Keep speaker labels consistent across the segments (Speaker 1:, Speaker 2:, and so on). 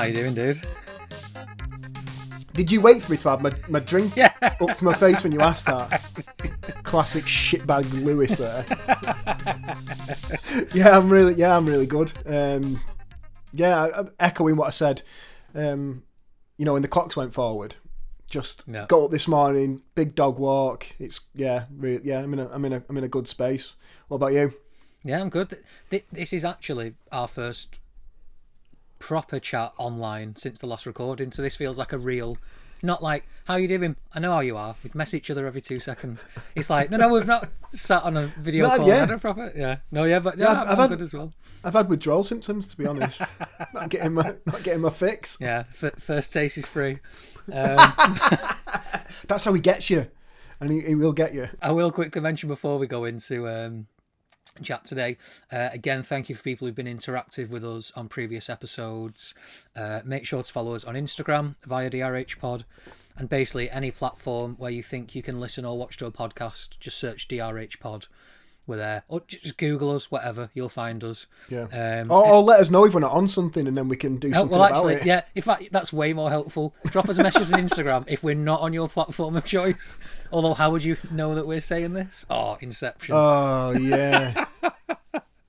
Speaker 1: you doing, dude?
Speaker 2: Did you wait for me to have my drink up to my face when you asked that? Classic shitbag Lewis there. I'm really good. Echoing what I said. When the clocks went forward, got up this morning, big dog walk. I'm in a good space. What about you?
Speaker 1: Yeah, I'm good. This is actually our first proper chat online since the last recording, so this feels like a real, not like, how you doing? I know how you are. We'd mess each other every 2 seconds. It's like, no, we've not sat on a video call.
Speaker 2: Yeah.
Speaker 1: Had a proper, I'm good as well.
Speaker 2: I've had withdrawal symptoms, to be honest. not getting my fix.
Speaker 1: Yeah, first taste is free.
Speaker 2: That's how he gets you, and he will get you.
Speaker 1: I will quickly mention before we go into chat today, again, thank you for people who've been interactive with us on previous episodes. Make sure to follow us on Instagram via DRH Pod, and basically any platform where you think you can listen or watch to a podcast, just search DRH Pod. We're there, or just Google us, whatever, you'll find us.
Speaker 2: Yeah. Or let us know if we're not on something, and then we can do something about it.
Speaker 1: Yeah, in fact, that's way more helpful. Drop us a message on Instagram if we're not on your platform of choice. Although, how would you know that we're saying this? Oh, Inception.
Speaker 2: Oh, yeah.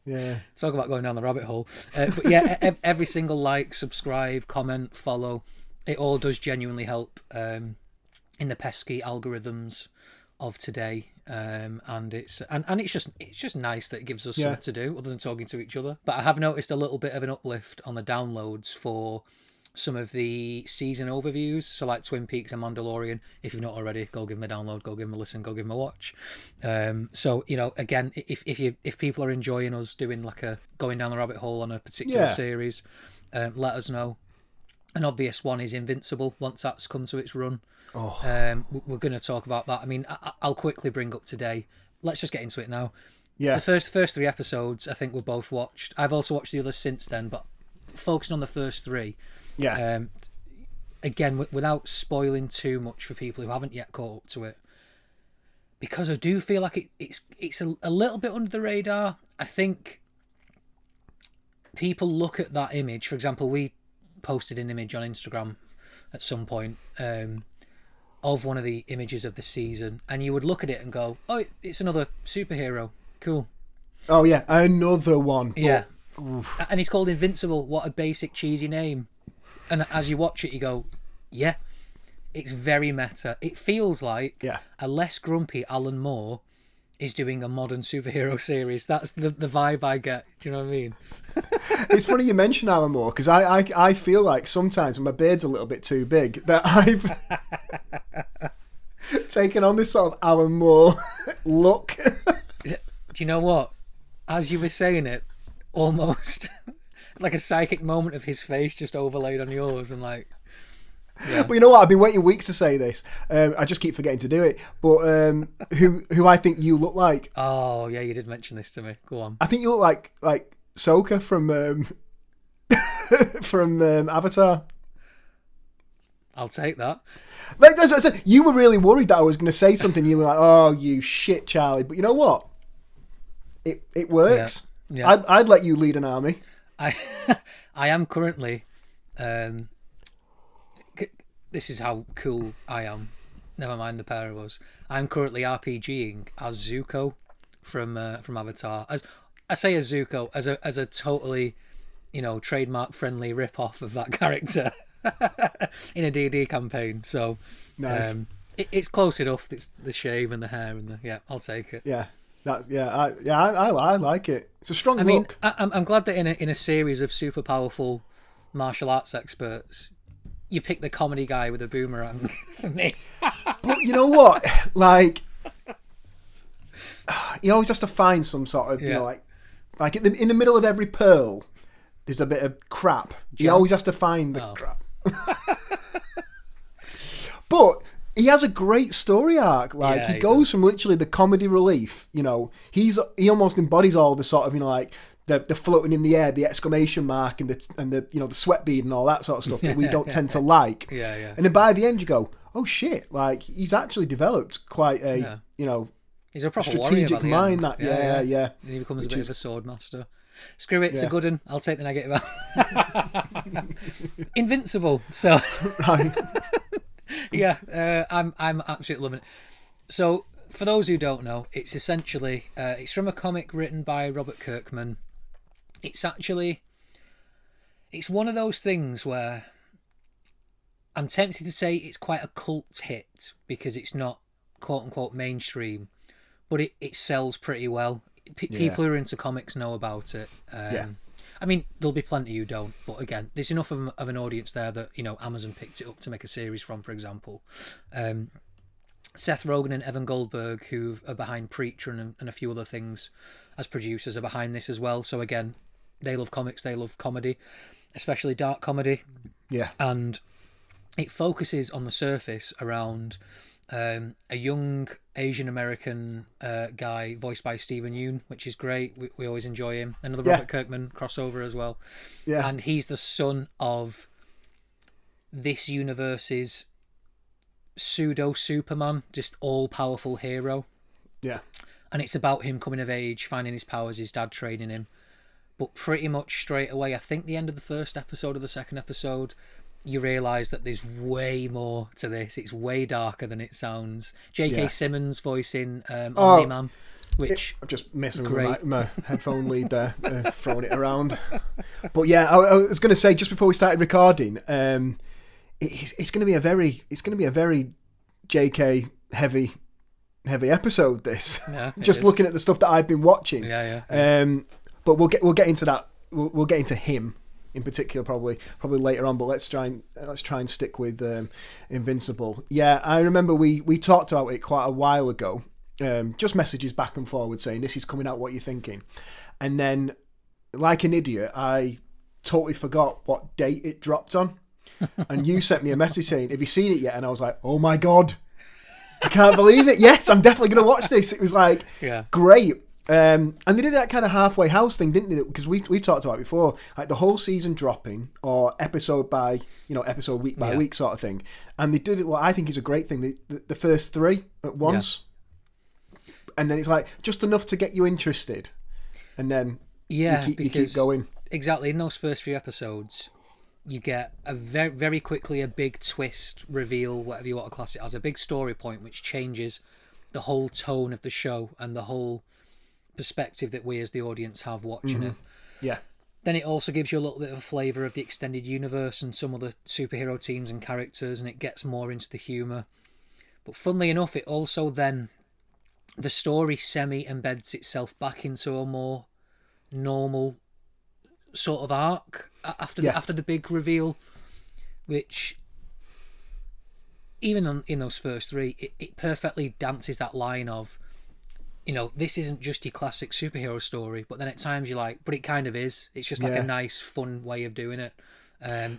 Speaker 2: Yeah.
Speaker 1: Talk about going down the rabbit hole. But yeah, every single like, subscribe, comment, follow, it all does genuinely help in the pesky algorithms of today. And it's just nice that it gives us something to do other than talking to each other. But I have noticed a little bit of an uplift on the downloads for some of the season overviews, so like Twin Peaks and Mandalorian. If you've not already, go give them a download, go give them a listen, go give them a watch. So again, if people are enjoying us doing like a going down the rabbit hole on a particular series, let us know. An obvious one is Invincible. Once that's come to its run, we're going to talk about that. I mean, I'll quickly bring up today. Let's just get into it now. Yeah, the first 3 episodes I think we've both watched. I've also watched the others since then, but focusing on the first 3. Yeah. Again, without spoiling too much for people who haven't yet caught up to it, because I do feel like it's a little bit under the radar. I think people look at that image. For example, we posted an image on Instagram at some point of one of the images of the season, and you would look at it and go, "Oh, it's another superhero. Cool."
Speaker 2: Oh yeah, another one.
Speaker 1: Yeah. Oof. And it's called Invincible. What a basic, cheesy name. And as you watch it, you go, yeah, it's very meta. It feels like a less grumpy Alan Moore is doing a modern superhero series. That's the vibe I get. Do you know what I mean?
Speaker 2: It's funny you mention Alan Moore, because I feel like sometimes when my beard's a little bit too big that I've taken on this sort of Alan Moore look.
Speaker 1: Do you know what? As you were saying it, almost like a psychic moment of his face just overlaid on yours. I'm like, yeah.
Speaker 2: But you know what? I've been waiting weeks to say this. I just keep forgetting to do it. But who I think you look like?
Speaker 1: Oh yeah, you did mention this to me. Go on.
Speaker 2: I think you look like Sokka from from Avatar.
Speaker 1: I'll take that.
Speaker 2: Like that's what I said. You were really worried that I was going to say something. You were like, "Oh, you shit, Charlie." But you know what? It works. Yeah. I'd let you lead an army.
Speaker 1: I am currently. This is how cool I am. Never mind the pair of us. I'm currently RPGing as Zuko from Avatar. As I say, as Zuko, as a totally, trademark friendly rip off of that character in a D&D campaign. So
Speaker 2: nice.
Speaker 1: It's close enough. It's the shave and the hair and I'll take it.
Speaker 2: Yeah. I like it. It's a strong look.
Speaker 1: Mean, I'm glad that in a series of super powerful martial arts experts, you pick the comedy guy with a boomerang for me.
Speaker 2: But you know what? Like, he always has to find some sort of, like in the middle of every pearl, there's a bit of crap. He always has to find the crap. But he has a great story arc. Like he goes from literally the comedy relief. He almost embodies all the sort of like the floating in the air, the exclamation mark, and the the sweat bead and all that sort of stuff that we don't tend to like.
Speaker 1: Yeah.
Speaker 2: And then by the end you go, oh shit! Like he's actually developed quite a
Speaker 1: He's a proper
Speaker 2: strategic
Speaker 1: warrior
Speaker 2: mind.
Speaker 1: by the end.
Speaker 2: Yeah.
Speaker 1: And he becomes a bit of a sword master. Screw it, it's a good one. I'll take the negative out. Invincible. So,
Speaker 2: Right.
Speaker 1: yeah, I'm absolutely loving it. So, for those who don't know, it's essentially it's from a comic written by Robert Kirkman. It's one of those things where I'm tempted to say it's quite a cult hit because it's not quote unquote mainstream, but it sells pretty well. People who are into comics know about it. I mean, there'll be plenty who don't, but again, there's enough of an audience there that, you know, Amazon picked it up to make a series from, for example. Seth Rogen and Evan Goldberg, who are behind Preacher and a few other things as producers, are behind this as well. So again, they love comics, they love comedy, especially dark comedy.
Speaker 2: Yeah.
Speaker 1: And it focuses on the surface around a young Asian American guy voiced by Stephen Yeun, which is great. We always enjoy him. Another Robert Kirkman crossover as well.
Speaker 2: Yeah.
Speaker 1: And he's the son of this universe's pseudo Superman, just all powerful hero.
Speaker 2: Yeah.
Speaker 1: And it's about him coming of age, finding his powers, his dad training him. But pretty much straight away, I think the end of the first episode or the second episode, you realise that there's way more to this. It's way darker than it sounds. JK Simmons voicing Omni-Man, which...
Speaker 2: I'm just messing with my headphone lead there, throwing it around. But yeah, I was going to say, just before we started recording, it's going to be a very JK heavy episode. This, just looking at the stuff that I've been watching. But we'll get into that. We'll get into him in particular probably later on. But let's try and stick with Invincible. Yeah, I remember we talked about it quite a while ago. Just messages back and forward saying this is coming out. What are you thinking? And then, like an idiot, I totally forgot what date it dropped on. And you sent me a message saying, have you seen it yet? And I was like, oh my God, I can't believe it. Yes, I'm definitely going to watch this. It was like, great. And they did that kind of halfway house thing, didn't they? Because we've talked about it before, like the whole season dropping or episode week by week sort of thing. And they did it, what I think is a great thing. The first 3 at once. Yeah. And then it's like just enough to get you interested. And then you keep going.
Speaker 1: Exactly. In those first few episodes, you get a very, very quickly a big twist, reveal, whatever you want to class it as, a big story point which changes the whole tone of the show and the whole perspective that we as the audience have watching it.
Speaker 2: Yeah.
Speaker 1: Then it also gives you a little bit of a flavour of the extended universe and some of the superhero teams and characters, and it gets more into the humour. But funnily enough, it also then, the story semi-embeds itself back into a more normal sort of arc after the big reveal, which even in those first 3, it perfectly dances that line of, you know, this isn't just your classic superhero story, but then at times you're like, but it kind of is. It's just like a nice, fun way of doing it.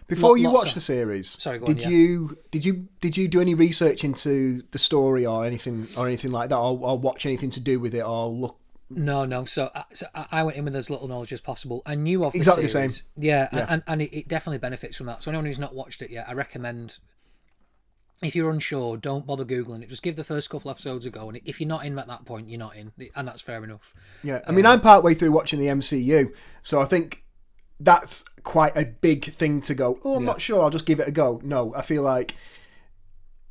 Speaker 2: Before you watched the series,
Speaker 1: sorry,
Speaker 2: did you do any research into the story or anything like that, or watch anything to do with it, or look?
Speaker 1: No. So I went in with as little knowledge as possible. I knew of the
Speaker 2: exactly
Speaker 1: series.
Speaker 2: the same.
Speaker 1: Yeah. And it definitely benefits from that. So anyone who's not watched it yet, I recommend, if you're unsure, don't bother Googling it. Just give the first couple episodes a go. And if you're not in at that point, you're not in. And that's fair enough.
Speaker 2: Yeah. I mean, I'm partway through watching the MCU. So I think that's quite a big thing to go, I'm not sure, I'll just give it a go. No, I feel like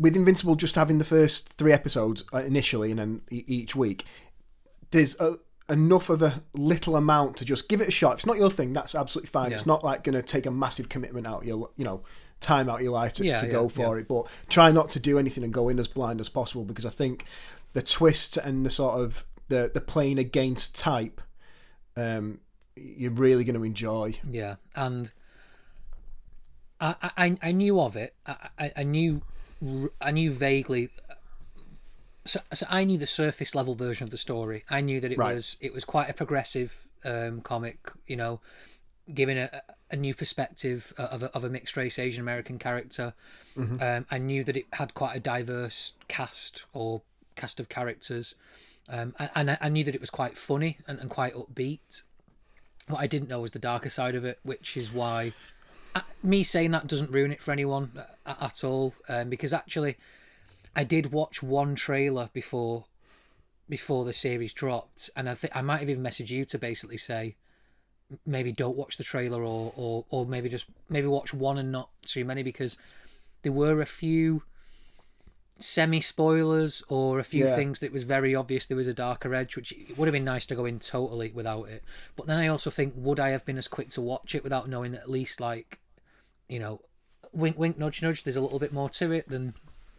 Speaker 2: with Invincible just having the first 3 episodes initially and then each week, there's enough of a little amount to just give it a shot. If it's not your thing, that's absolutely fine. It's not like going to take a massive commitment out of your, time out of your life to go for it. But try not to do anything and go in as blind as possible, because I think the twists and the sort of the playing against type, you're really going to enjoy.
Speaker 1: Yeah, and I knew of it. I knew vaguely. So I knew the surface level version of the story. I knew that it was quite a progressive comic, giving a new perspective of a mixed race Asian American character. I knew that it had quite a diverse cast of characters, and I knew that it was quite funny and quite upbeat. What I didn't know was the darker side of it, which is why me saying that doesn't ruin it for anyone at all, because actually I did watch one trailer before before the series dropped, and I might have even messaged you to basically say maybe don't watch the trailer, or maybe watch one and not too many, because there were a few semi-spoilers or a few things that was very obvious there was a darker edge, which it would have been nice to go in totally without it. But then I also think, would I have been as quick to watch it without knowing that at least, like, you know, wink wink nudge nudge, there's a little bit more to it than,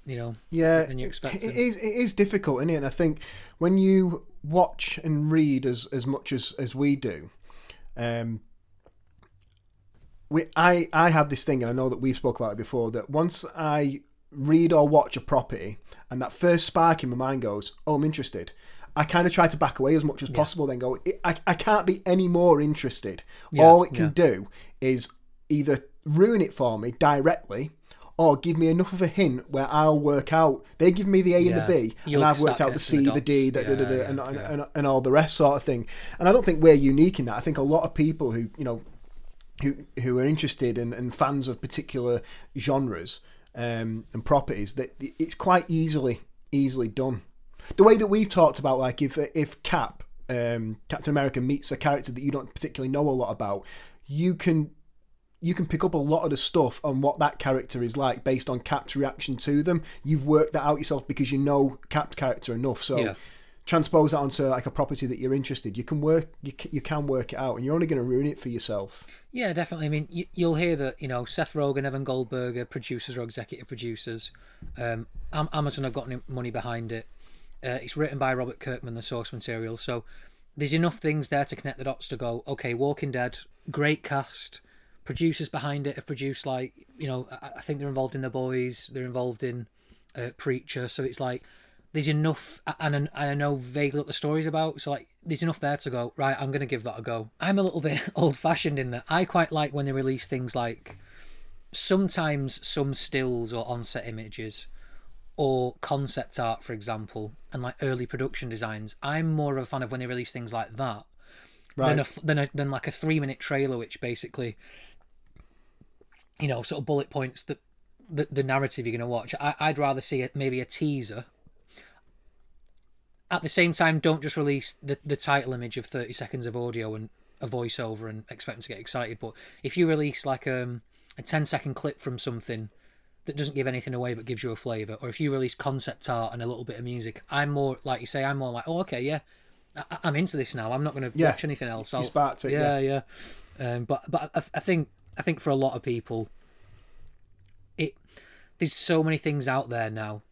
Speaker 1: you know, than you expect.
Speaker 2: It is difficult, isn't it? And I think when you watch and read as much as we do, I have this thing, and I know that we've spoke about it before, that once I read or watch a property and that first spark in my mind goes, oh, I'm interested, I kind of try to back away as much as possible, then go, I can't be any more interested. All it can do is either ruin it for me directly, or give me enough of a hint where I'll work out. They give me the A and the B, and I've worked out the C, the D, and all the rest sort of thing. And I don't think we're unique in that. I think a lot of people who, you know, who are interested and fans of particular genres and properties, that it's quite easily done. The way that we've talked about, like, if Captain America meets a character that you don't particularly know a lot about, you can pick up a lot of the stuff on what that character is like based on Cap's reaction to them. You've worked that out yourself because you know Cap's character enough. So transpose that onto like a property that you're interested. You can work it out, and you're only going to ruin it for yourself. Yeah,
Speaker 1: definitely. I mean, you'll hear that, you know, Seth Rogen, Evan Goldberg are producers or executive producers. Amazon have got money behind it. It's written by Robert Kirkman, the source material. So there's enough things there to connect the dots to go, okay, Walking Dead, great cast. Producers behind it have produced, like, you know, I think they're involved in The Boys, they're involved in Preacher, so it's like there's enough, and I know vaguely what the story's about, so like there's enough there to go, right, I'm going to give that a go. I'm a little bit old-fashioned in that I quite like when they release things like sometimes some stills or on-set images or concept art, for example, and like early production designs. I'm more of a fan of when they release things like that than like a 3-minute trailer, which basically, you know, sort of bullet points that the narrative you're going to watch. I'd rather see maybe a teaser. At the same time, don't just release the title image of 30 seconds of audio and a voiceover and expect them to get excited. But if you release like a 10-second clip from something that doesn't give anything away but gives you a flavour, or if you release concept art and a little bit of music, I'm more, like you say, I'm more like, oh, okay, yeah, I'm into this now. I'm not going to watch anything else.
Speaker 2: You sparked it.
Speaker 1: But I think for a lot of people, there's so many things out there now.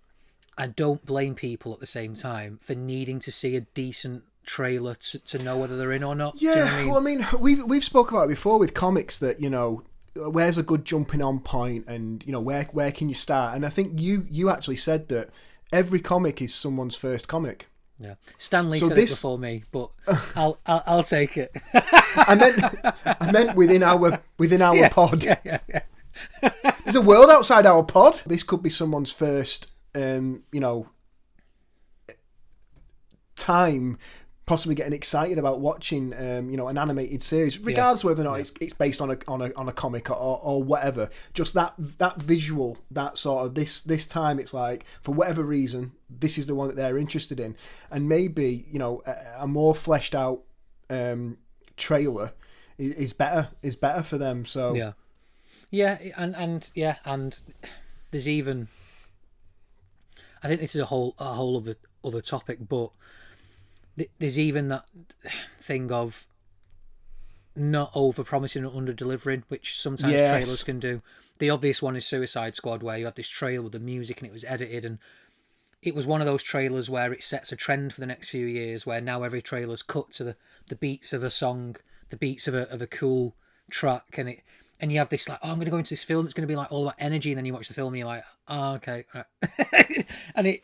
Speaker 1: I don't blame people at the same time for needing to see a decent trailer to know whether they're in or not.
Speaker 2: Yeah,
Speaker 1: do you know what I mean?
Speaker 2: Well, I mean, we've spoken about it before with comics, that, you know, where's a good jumping on point, and, you know, where can you start? And I think you actually said that every comic is someone's first comic.
Speaker 1: Yeah, Stan Lee said it before me, but I'll take it.
Speaker 2: I meant within our pod.
Speaker 1: Yeah.
Speaker 2: There's a world outside our pod. This could be someone's first, you know, time possibly getting excited about watching, you know, an animated series, regardless whether or not it's based on a comic or whatever. Just that visual, that sort of this time, it's like, for whatever reason, this is the one that they're interested in, and maybe, you know, a more fleshed out trailer is better for them. So and there's even, I think this is a whole other topic, but there's even that thing of not over-promising or under-delivering, which sometimes trailers can do. The obvious one is Suicide Squad, where you had this trailer with the music and it was edited, and it was one of those trailers where it sets a trend for the next few years, where now every trailer's cut to the beats of a song, the beats of a cool track, and you have this like, oh, I'm going to go into this film, it's going to be like all about energy, and then you watch the film and you're like, oh, okay, right. And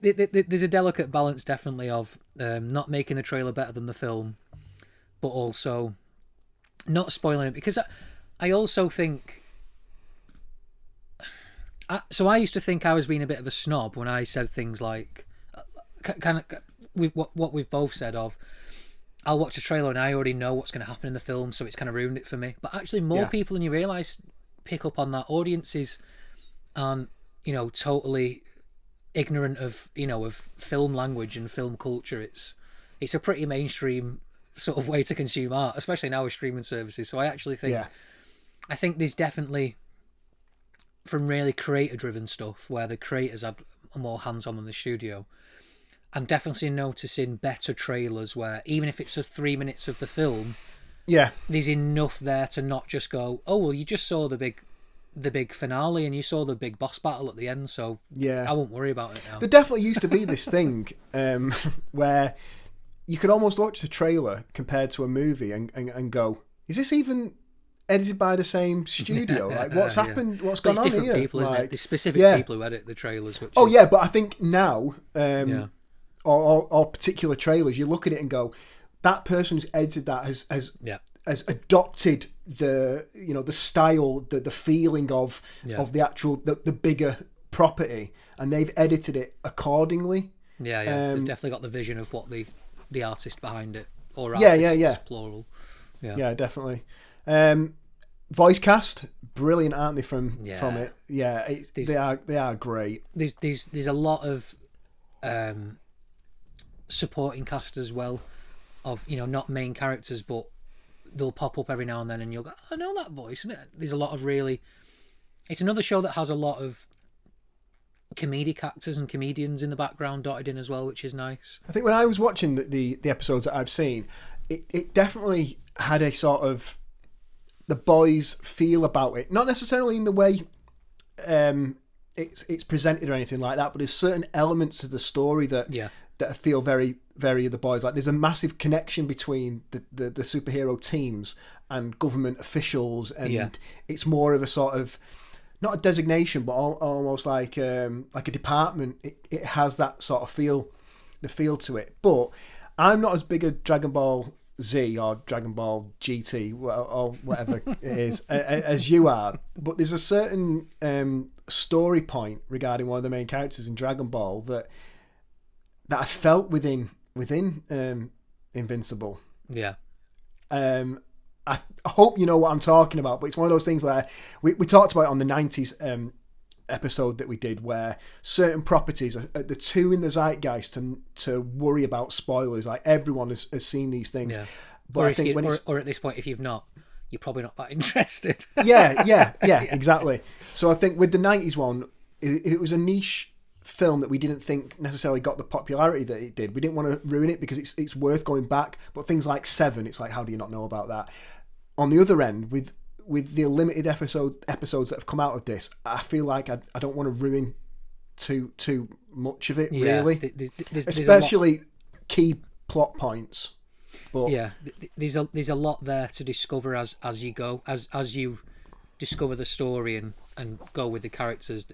Speaker 2: there's a delicate balance, definitely, of not making the trailer better than the film, but also not spoiling it, because I also think, so I used to think I was being a bit of a snob when I said things like, kind of with what we've both said of, I'll watch a trailer and I already know what's going to happen in the film, so it's kind of ruined it for me. But actually, more people than you realise pick up on that. Audiences aren't, you know, totally
Speaker 1: ignorant of film language and film culture, it's a pretty mainstream sort of way to consume art, especially now with streaming services. So I actually think I think there's definitely, from really creator driven stuff where the creators have more hands on than the studio, I'm definitely noticing better trailers where even if it's 3 minutes of the film, there's enough there to not just go, oh well, you just saw the big finale and you saw the big boss battle at the end, so I won't worry about it now.
Speaker 2: There definitely used to be this thing where you could almost watch the trailer compared to a movie and go, is this even edited by the same studio? Like, what's happened? What's going on here? It's different people, isn't it? There's specific people who edit the trailers. But I think now, or particular trailers, you look at it and go, that person who's edited that has adopted the style, the feeling of the actual the bigger property, and they've edited it accordingly.
Speaker 1: They've definitely got the vision of what the artist behind it, or artists, plural.
Speaker 2: Yeah, definitely. Voice cast, brilliant, aren't they? From it, they are great.
Speaker 1: There's a lot of supporting cast as well, of not main characters, but they'll pop up every now and then, and you'll go, I know that voice, isn't it? There's a lot of it's another show that has a lot of comedic actors and comedians in the background dotted in as well, which is nice.
Speaker 2: I think when I was watching the episodes that I've seen, it definitely had a sort of The Boys feel about it. Not necessarily in the way it's presented or anything like that, but there's certain elements to the story that I feel very, very The Boys. Like, there's a massive connection between the superhero teams and government officials, and it's more of a sort of, not a designation, but almost like a department. It has that sort of feel to it. But I'm not as big a Dragon Ball Z or Dragon Ball GT or whatever it is as you are. But there's a certain story point regarding one of the main characters in Dragon Ball that I felt within Invincible.
Speaker 1: Yeah.
Speaker 2: I hope you know what I'm talking about, but it's one of those things where we talked about it on the 90s episode that we did, where certain properties are the two in the zeitgeist to worry about spoilers. Like, everyone has seen these things.
Speaker 1: Yeah. But I think or at this point, if you've not, you're probably not that interested.
Speaker 2: yeah, exactly. So I think with the 90s one, it was a niche film that we didn't think necessarily got the popularity that it did. We didn't want to ruin it because it's worth going back. But things like Seven, it's like, how do you not know about that? On the other end, with the limited episodes that have come out of this, I feel like I don't want to ruin too much of it, really. Especially key plot points. But
Speaker 1: there's a lot there to discover as you go, as you discover the story and go with the characters.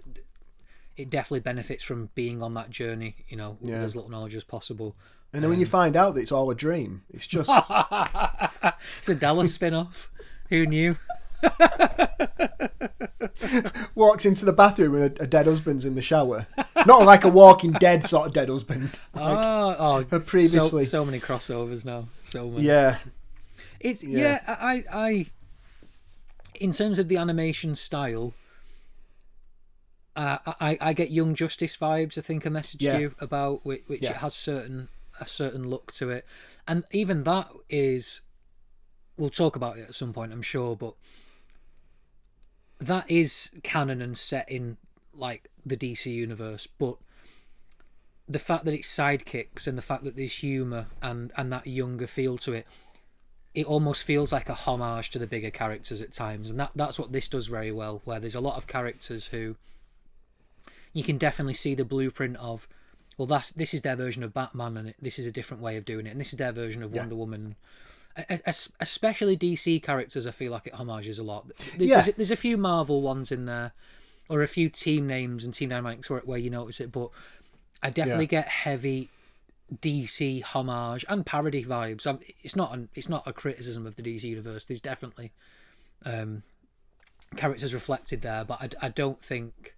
Speaker 1: It definitely benefits from being on that journey, with as little knowledge as possible.
Speaker 2: And then when you find out that it's all a dream, it's just...
Speaker 1: It's a Dallas spin-off. Who knew?
Speaker 2: Walks into the bathroom and a dead husband's in the shower. Not like a Walking Dead sort of dead husband.
Speaker 1: Previously. So many crossovers now. So many.
Speaker 2: Yeah.
Speaker 1: It's I in terms of the animation style, I get Young Justice vibes. I think I messaged you about which it has a certain look to it, and even that is, we'll talk about it at some point, I'm sure, but that is canon and set in like the DC universe. But the fact that it's sidekicks and the fact that there's humour and that younger feel to it, it almost feels like a homage to the bigger characters at times, and that's what this does very well, where there's a lot of characters who you can definitely see the blueprint of, well, this is their version of Batman, and this is a different way of doing it, and this is their version of Wonder Woman. Especially DC characters, I feel like it homages a lot. There's a few Marvel ones in there, or a few team names and team dynamics where you notice it, but I definitely get heavy DC homage and parody vibes. It's not a criticism of the DC universe. There's definitely characters reflected there, but I don't think.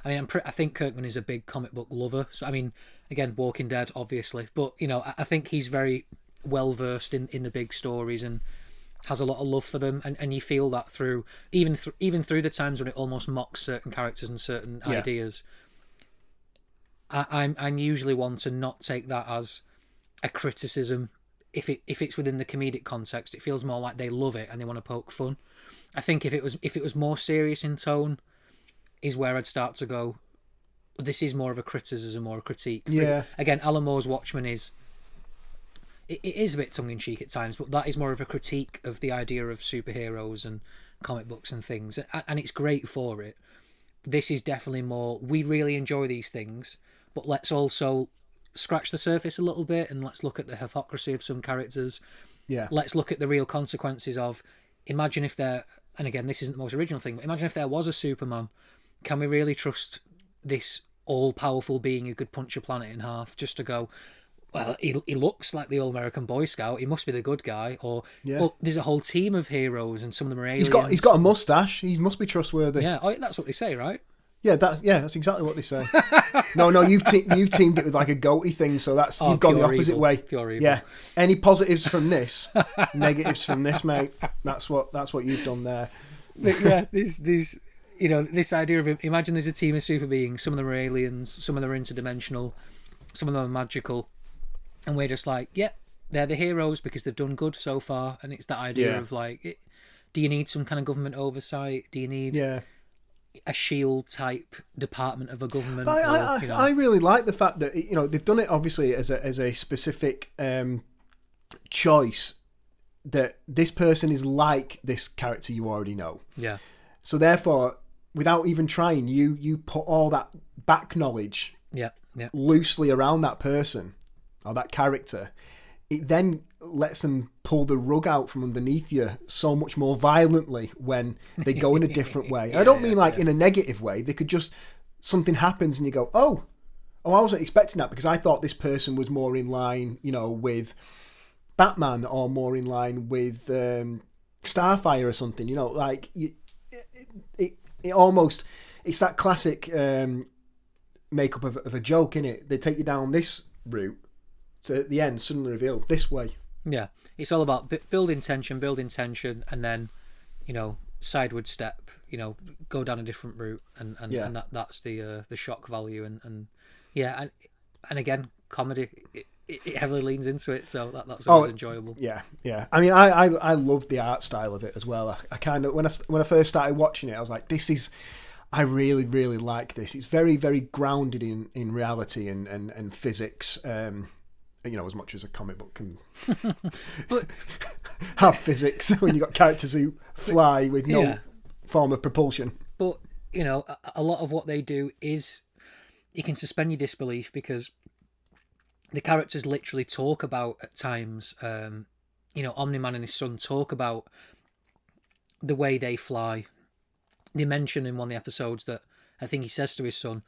Speaker 1: I mean, I think Kirkman is a big comic book lover. So I mean, again, Walking Dead, obviously, but I think he's very well versed in the big stories and has a lot of love for them, and you feel that through even through the times when it almost mocks certain characters and certain ideas. I'm usually one to not take that as a criticism. If it's within the comedic context, it feels more like they love it and they want to poke fun. I think if it was more serious in tone, is where I'd start to go, this is more of a criticism or a critique.
Speaker 2: Yeah.
Speaker 1: Again, Alan Moore's Watchmen is it is a bit tongue in cheek at times, but that is more of a critique of the idea of superheroes and comic books and things, and it's great for it. This is definitely more, we really enjoy these things, but let's also scratch the surface a little bit and let's look at the hypocrisy of some characters.
Speaker 2: Yeah.
Speaker 1: Let's look at the real consequences of, imagine if there, and again, this isn't the most original thing, but imagine if there was a Superman. Can we really trust this all-powerful being who could punch a planet in half just to go, well, he looks like the all-American Boy Scout, he must be the good guy, or there's a whole team of heroes and some of them are aliens.
Speaker 2: He's got a mustache, he must be trustworthy.
Speaker 1: Yeah, that's what they say, right?
Speaker 2: Yeah, that's exactly what they say. No, you've teamed it with like a goatee thing, so that's you've gone the opposite
Speaker 1: evil.
Speaker 2: way.
Speaker 1: Pure evil.
Speaker 2: Yeah, any positives from this, negatives from this, mate. That's what you've done there.
Speaker 1: But yeah, these this idea of, imagine there's a team of super beings. Some of them are aliens, some of them are interdimensional, some of them are magical, and we're just like, yeah, they're the heroes because they've done good so far. And it's that idea of like, do you need some kind of government oversight? Do you need a shield type department of a government?
Speaker 2: I really like the fact that they've done it obviously as a specific choice, that this person is like this character you already know.
Speaker 1: Yeah.
Speaker 2: So therefore, without even trying, you put all that back knowledge loosely around that person or that character. It then lets them pull the rug out from underneath you so much more violently when they go in a different way. I don't mean in a negative way. They could just, something happens and you go, oh, I wasn't expecting that because I thought this person was more in line, with Batman or more in line with Starfire or something. It almost, it's that classic makeup of a joke, innit? They take you down this route, so at the end suddenly reveal this way.
Speaker 1: Yeah, it's all about building tension, and then sideward step, go down a different route, and that's the shock value, and again, comedy, it heavily leans into it, so that's always enjoyable.
Speaker 2: Yeah. I mean, I love the art style of it as well. I kind of, when I first started watching it, I was like, I really, really like this. It's very, very grounded in reality and physics. As much as a comic book can have physics when you've got characters who fly with no form of propulsion.
Speaker 1: But, a lot of what they do is, you can suspend your disbelief because the characters literally talk about, at times, Omni-Man and his son talk about the way they fly. They mention in one of the episodes that, I think he says to his son,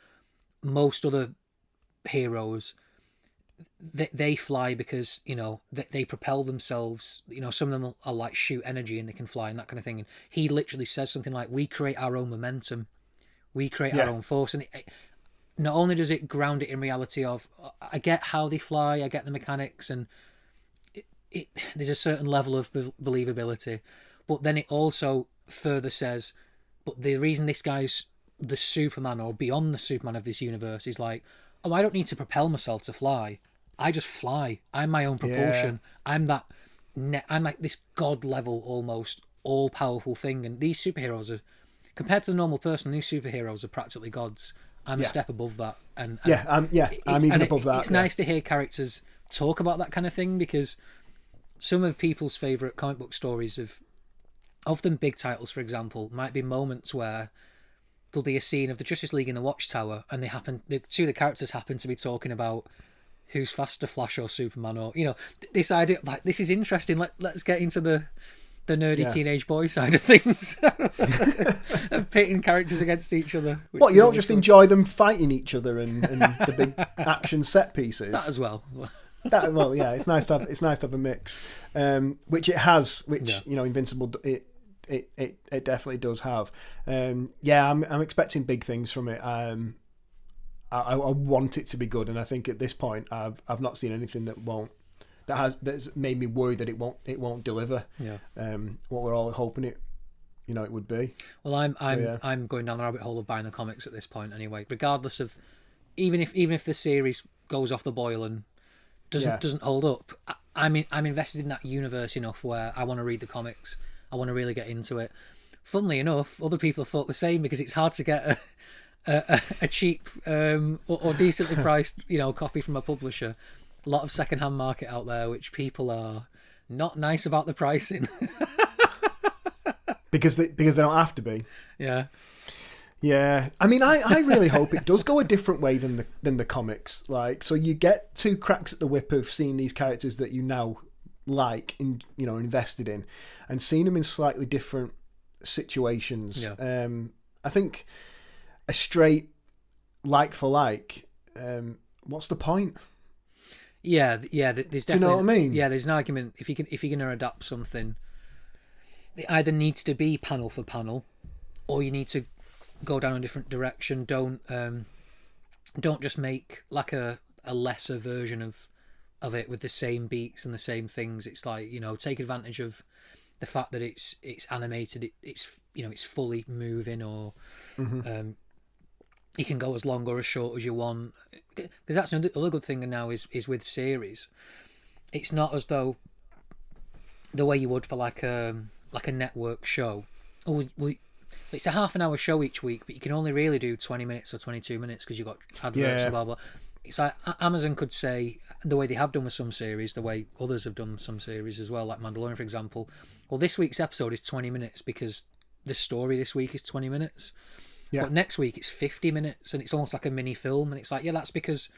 Speaker 1: most other heroes, they fly because they propel themselves. Some of them are like shoot energy and they can fly and that kind of thing. And he literally says something like, "We create our own momentum, we create our own force." And not only does it ground it in reality of, I get how they fly, I get the mechanics, and there's a certain level of believability, but then it also further says, but the reason this guy's the Superman or beyond the Superman of this universe is like, oh, I don't need to propel myself to fly. I just fly. I'm my own propulsion. Yeah. I'm like this god level, almost all powerful thing. And these superheroes are, compared to the normal person, these superheroes are practically gods. I'm a step above that. I'm even above that. It's nice to hear characters talk about that kind of thing, because some of people's favourite comic book stories of them big titles, for example, might be moments where there'll be a scene of the Justice League in the Watchtower, and two of the characters happen to be talking about who's faster, Flash or Superman, or this idea like, this is interesting. Let's get into the nerdy teenage boy side of things, of pitting characters against each other.
Speaker 2: What, you don't just enjoy them fighting each other and the big action set pieces?
Speaker 1: That as well.
Speaker 2: It's nice to have a mix, which it has. Which Invincible, it definitely does have. I'm expecting big things from it. I want it to be good, and I think at this point I've not seen anything that's made me worried that it won't deliver. What we're all hoping it would be.
Speaker 1: Well, I'm going down the rabbit hole of buying the comics at this point anyway, regardless of even if the series goes off the boil and doesn't hold up, I'm invested in that universe enough where I want to read the comics. I want to really get into it. Funnily enough, other people thought the same, because it's hard to get a cheap or decently priced copy from a publisher. A lot of secondhand market out there, which people are not nice about the pricing.
Speaker 2: because they don't have to be.
Speaker 1: Yeah.
Speaker 2: Yeah, I mean, I really hope it does go a different way than the comics. Like, so you get 2 cracks at the whip of seeing these characters that you now like, invested in, and seeing them in slightly different situations.
Speaker 1: Yeah.
Speaker 2: I think a straight like for like, what's the point?
Speaker 1: Yeah. There's definitely.
Speaker 2: Do you know what I mean?
Speaker 1: Yeah, there's an argument if you're going to adapt something, it either needs to be panel for panel, or you need to go down a different direction. Don't just make like a lesser version of it with the same beats and the same things. It's like, take advantage of the fact that it's animated, it's fully moving, or you can go as long or as short as you want. Because that's another good thing now is with series. It's not as though the way you would for like a network show. It's a half an hour show each week, but you can only really do 20 minutes or 22 minutes because you've got adverts and blah, blah. It's like Amazon could say, the way they have done with some series, the way others have done some series as well, like Mandalorian, for example. Well, this week's episode is 20 minutes because the story this week is 20 minutes. Yeah. But next week it's 50 minutes, and it's almost like a mini film. And it's like, that's because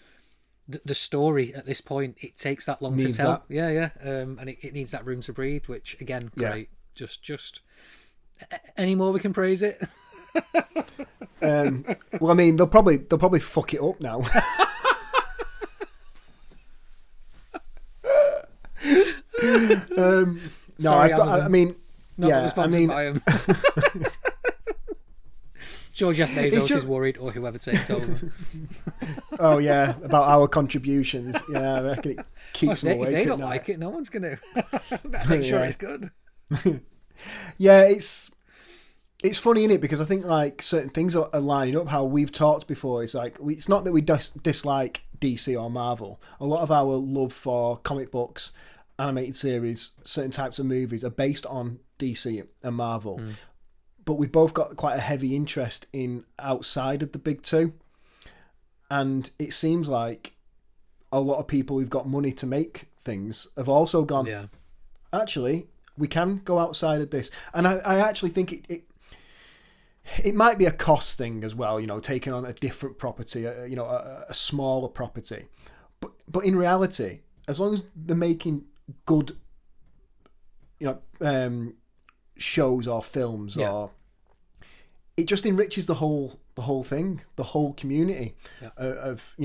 Speaker 1: the story at this point, it takes that long to tell. That. Yeah. And it needs that room to breathe, which, again, great. Just... Any more we can praise it?
Speaker 2: Well, I mean, they'll probably fuck it up now.
Speaker 1: Sorry,
Speaker 2: I mean,
Speaker 1: not sponsored by him. Sure, Jeff Bezos is worried, or whoever takes over.
Speaker 2: Oh yeah, about our contributions. Yeah, I reckon it keeps them awake.
Speaker 1: If they don't like it, no one's going to. Make sure it's good.
Speaker 2: Yeah, it's funny, isn't it? Because I think like certain things are lining up. How we've talked before, it's like it's not that we dislike DC or Marvel. A lot of our love for comic books, animated series, certain types of movies are based on DC and Marvel. But we've both got quite a heavy interest in outside of the big two, and it seems like a lot of people who've got money to make things have also gone. Yeah. Actually, we can go outside of this, and I actually think it might be a cost thing as well. Taking on a different property, a smaller property, but in reality, as long as they're making good, shows or films, or it just enriches the whole thing, the whole community of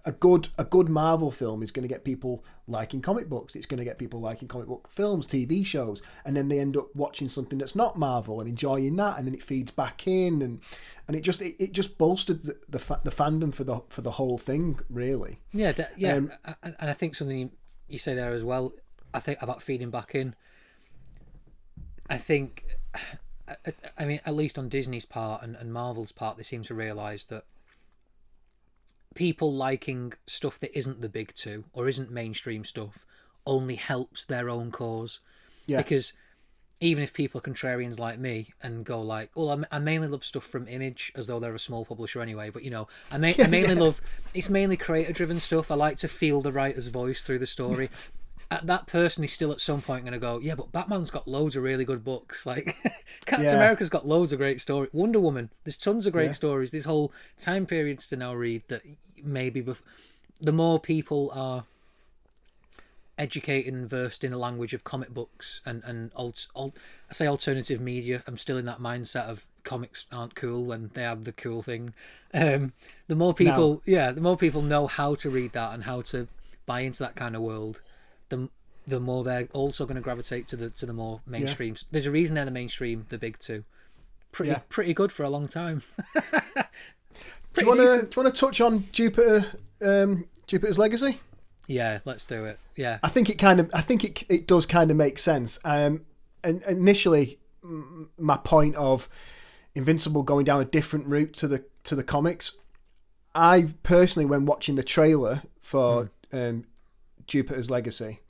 Speaker 2: a good Marvel film is going to get people liking comic books. It's going to get people liking comic book films, TV shows, and then they end up watching something that's not Marvel and enjoying that, and then it feeds back in, and it just bolstered the fandom for the whole thing, really.
Speaker 1: Yeah, and I think something you say there as well. I think about feeding back in. I think, I mean, at least on Disney's part and Marvel's part, they seem to realise that people liking stuff that isn't the big two or isn't mainstream stuff only helps their own cause. Yeah. Because even if people are contrarians like me and go like, well, I mainly love stuff from Image, as though they're a small publisher anyway, but I mainly love, it's mainly creator-driven stuff. I like to feel the writer's voice through the story. That person is still at some point going to go, yeah, but Batman's got loads of really good books. Like, Captain America's got loads of great stories. Wonder Woman, there's tons of great stories. There's whole time periods to now read that maybe the more people are educated and versed in the language of comic books and I say alternative media, I'm still in that mindset of comics aren't cool when they have the cool thing. The more people, the more people know how to read that and how to buy into that kind of world, the more they're also going to gravitate to the more mainstream. There's a reason they're the mainstream, the big two. Pretty good for a long time.
Speaker 2: Do you want to touch on Jupiter's Legacy?
Speaker 1: Yeah, let's do it. Yeah,
Speaker 2: I think it does kind of make sense. And initially, my point of Invincible going down a different route to the comics, I personally, when watching the trailer for Jupiter's Legacy,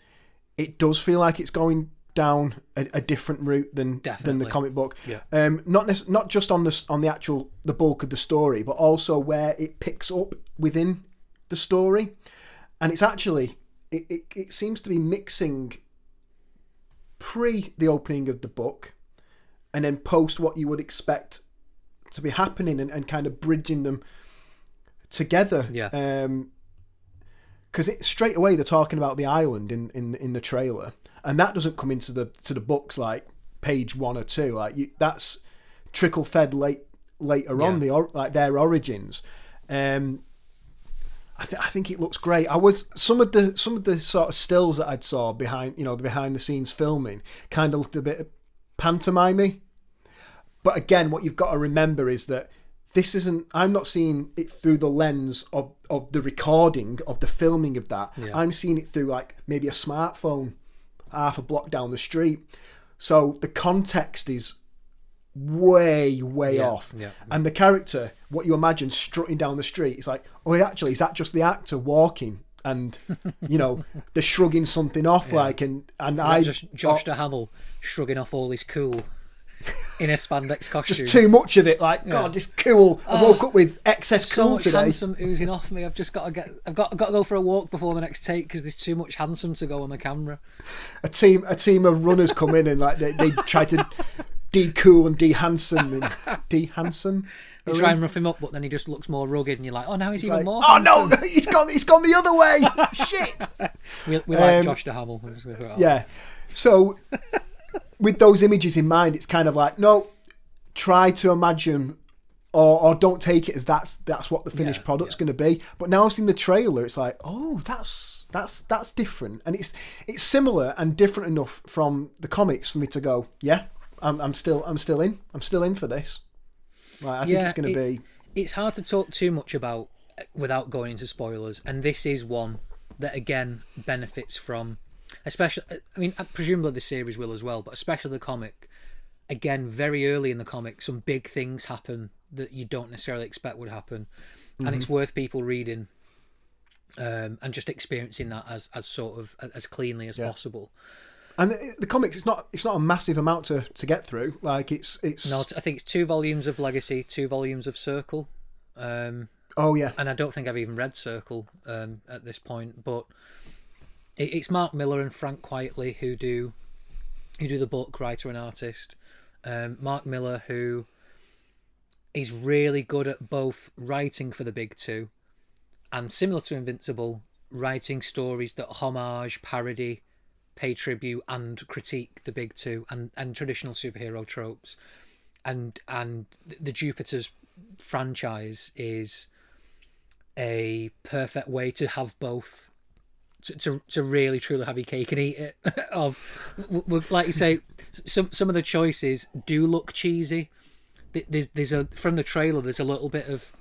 Speaker 2: it does feel like it's going down a different route than the comic book.
Speaker 1: Yeah.
Speaker 2: Not just on the bulk of the story, but also where it picks up within the story, and it's actually it seems to be mixing pre the opening of the book and then post what you would expect to be happening, and kind of bridging them together.
Speaker 1: Yeah.
Speaker 2: Because straight away they're talking about the island in the trailer, and that doesn't come into the books like page 1 or 2. Like that's trickle fed later on, like their origins. I think it looks great. Some of the sort of stills that I'd saw behind the behind the scenes filming kind of looked a bit pantomimey. But again, what you've got to remember is that I'm not seeing it through the lens of the recording, of the filming of that.
Speaker 1: Yeah.
Speaker 2: I'm seeing it through like maybe a smartphone half a block down the street. So the context is way off.
Speaker 1: Yeah.
Speaker 2: And the character, what you imagine strutting down the street, it's like, oh, actually, is that just the actor walking? And, they're shrugging something off, like, and
Speaker 1: is that just Josh Hamill shrugging off all his cool in a spandex costume?
Speaker 2: Just too much of it, like, God, this cool. I woke up with excess
Speaker 1: so
Speaker 2: cool
Speaker 1: much
Speaker 2: today.
Speaker 1: Handsome oozing off me. I've got to go for a walk before the next take because there's too much handsome to go on the camera.
Speaker 2: A team of runners come in and like they try to de-cool and de-handsome
Speaker 1: You try and rough him up, but then he just looks more rugged, and you're like, oh, now he's even
Speaker 2: like,
Speaker 1: more.
Speaker 2: Oh
Speaker 1: handsome.
Speaker 2: no, he's gone the other way. Shit.
Speaker 1: We like Josh Hamill. I'm just gonna throw it out.
Speaker 2: Yeah. So with those images in mind, it's kind of like, no, try to imagine, or don't take it as that's what the finished product's going to be. But now I've seen the trailer, it's like, oh, that's different, and it's similar and different enough from the comics for me to go, yeah, I'm still in for this. Like, I think it's going to be.
Speaker 1: It's hard to talk too much about without going into spoilers, and this is one that again benefits from, especially. I mean, presumably the series will as well, but especially the comic. Again, very early in the comic, some big things happen that you don't necessarily expect would happen, and it's worth people reading, and just experiencing that as sort of as cleanly as possible.
Speaker 2: And the comics, it's not a massive amount to get through. Like it's
Speaker 1: no, I think it's 2 volumes of Legacy, 2 volumes of Circle.
Speaker 2: Oh yeah,
Speaker 1: and I don't think I've even read Circle at this point. But it's Mark Miller and Frank Quitely who do the book, writer and artist. Mark Miller, who is really good at both writing for the big 2 and, similar to Invincible, writing stories that homage, parody, pay tribute and critique the big 2 and traditional superhero tropes, and the Jupiter's franchise is a perfect way to have both, to really truly have your cake and eat it. Like you say, some of the choices do look cheesy. There's from the trailer there's a little bit of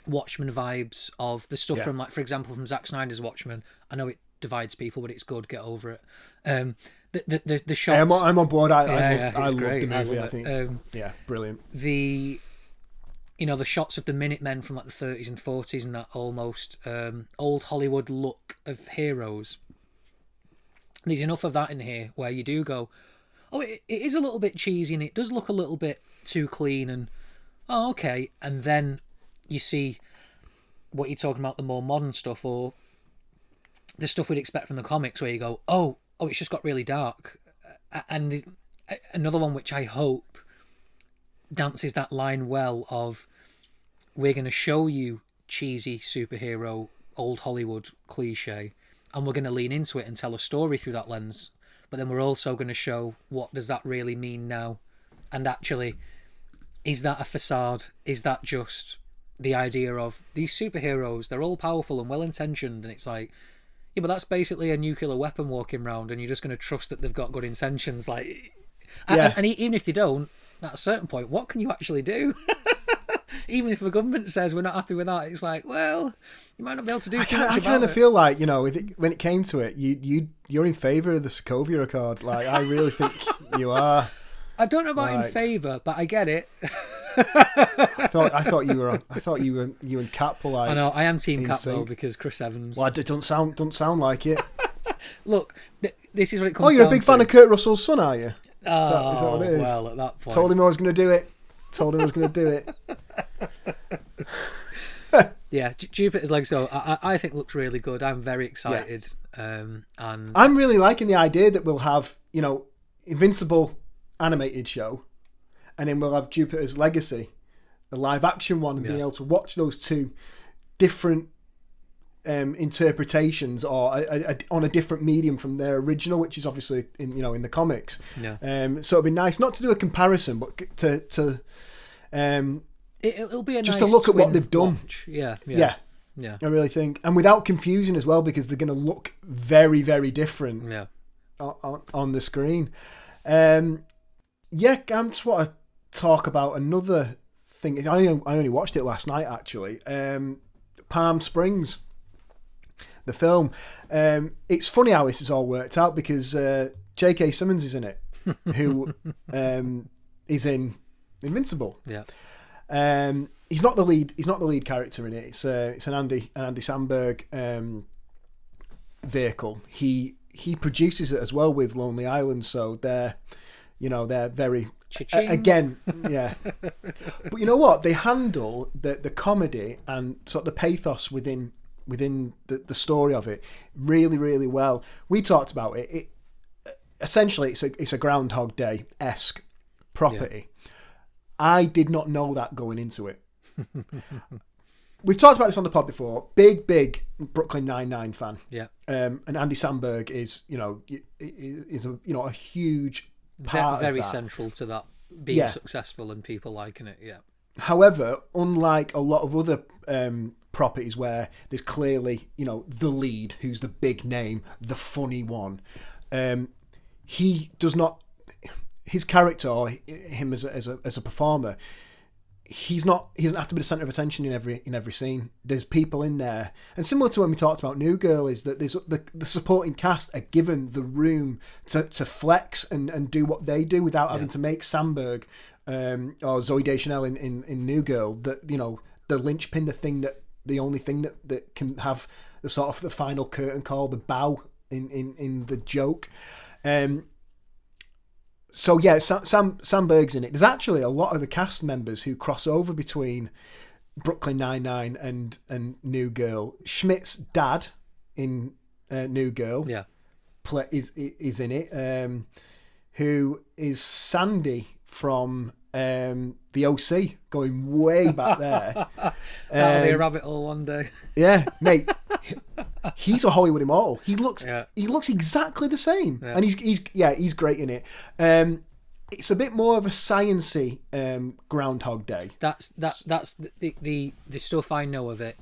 Speaker 1: Watchmen vibes of the stuff from, like, for example, from Zack Snyder's Watchmen. I know it divides people, but it's good. Get over it. The shots.
Speaker 2: I'm on board. I love the
Speaker 1: great.
Speaker 2: movie. I think brilliant.
Speaker 1: The shots of the Minutemen from like the 30s and 40s and that almost old Hollywood look of heroes. There's enough of that in here where you do go, oh, it is a little bit cheesy and it does look a little bit too clean, and oh, okay. And then you see what you're talking about, the more modern stuff or the stuff we'd expect from the comics, where you go, oh, it's just got really dark. And another one which I hope dances that line well of, we're going to show you cheesy superhero, old Hollywood cliche, and we're going to lean into it and tell a story through that lens. But then we're also going to show, what does that really mean now? And actually, is that a facade? Is that just the idea of these superheroes, they're all powerful and well-intentioned, and it's like, yeah, but that's basically a nuclear weapon walking around, and you're just going to trust that they've got good intentions. Like, and even if they don't, at a certain point, what can you actually do? Even if the government says we're not happy with that, it's like, well, you might not be able to do too much about it.
Speaker 2: I kind of feel like, when it came to it, you're in favour of the Sokovia Accord. Like, I really think you are.
Speaker 1: I don't know about in favour, but I get it.
Speaker 2: I thought you and Cap were like.
Speaker 1: I know I am Team Cap
Speaker 2: sync.
Speaker 1: though because Chris Evans.
Speaker 2: Well, it don't sound like it.
Speaker 1: Look, this is what it comes.
Speaker 2: Oh, you're
Speaker 1: down
Speaker 2: a big
Speaker 1: to.
Speaker 2: fan of Kurt Russell's son, are you?
Speaker 1: Oh,
Speaker 2: is that what it is?
Speaker 1: well, at that point,
Speaker 2: Told him I was going to do it.
Speaker 1: Yeah, Jupiter's Legacy, I think looks really good. I'm very excited, and
Speaker 2: I'm really liking the idea that we'll have Invincible animated show, and then we'll have Jupiter's Legacy, the live action one, and being able to watch those two different interpretations or on a different medium from their original, which is obviously in the comics.
Speaker 1: Yeah.
Speaker 2: So it'd be nice not to do a comparison, but to
Speaker 1: it'll be a
Speaker 2: just
Speaker 1: nice
Speaker 2: to look at what they've done.
Speaker 1: Watch. Yeah.
Speaker 2: I really think, and without confusion as well, because they're going to look very, very different.
Speaker 1: Yeah.
Speaker 2: On the screen. I just want to talk about another thing. I only watched it last night actually. Palm Springs, the film. It's funny how this has all worked out because JK Simmons is in it, who is in Invincible.
Speaker 1: Yeah.
Speaker 2: He's not the lead character in it. It's an Andy Samberg vehicle. He produces it as well with Lonely Island, so they're very
Speaker 1: Cha-ching.
Speaker 2: again, yeah. But you know what? They handle the comedy and sort of the pathos within the story of it really, really well. We talked about it. It essentially it's a Groundhog Day-esque property. Yeah. I did not know that going into it. We've talked about this on the pod before. Big Brooklyn Nine-Nine fan.
Speaker 1: Yeah.
Speaker 2: And Andy Samberg is a huge part
Speaker 1: very
Speaker 2: of that.
Speaker 1: central to that being successful and people liking it. Yeah.
Speaker 2: However, unlike a lot of other properties where there's clearly the lead, who's the big name, the funny one, he does not. His character or him as a performer. He doesn't have to be the centre of attention in every scene. There's people in there, and similar to when we talked about New Girl, is that there's the supporting cast are given the room to flex and do what they do without having to make Samberg or Zooey Deschanel in New Girl the linchpin, the only thing that can have the sort of the final curtain call, the bow in the joke. So yeah, Samberg's in it. There's actually a lot of the cast members who cross over between Brooklyn Nine-Nine and New Girl. Schmidt's dad in New Girl, is in it. Who is Sandy from the OC, going way back there.
Speaker 1: That'll be a rabbit hole one day.
Speaker 2: Yeah, mate. He's a Hollywood immortal. He looks exactly the same, and he's great in it. It's a bit more of a sciencey Groundhog Day.
Speaker 1: That's the stuff I know of it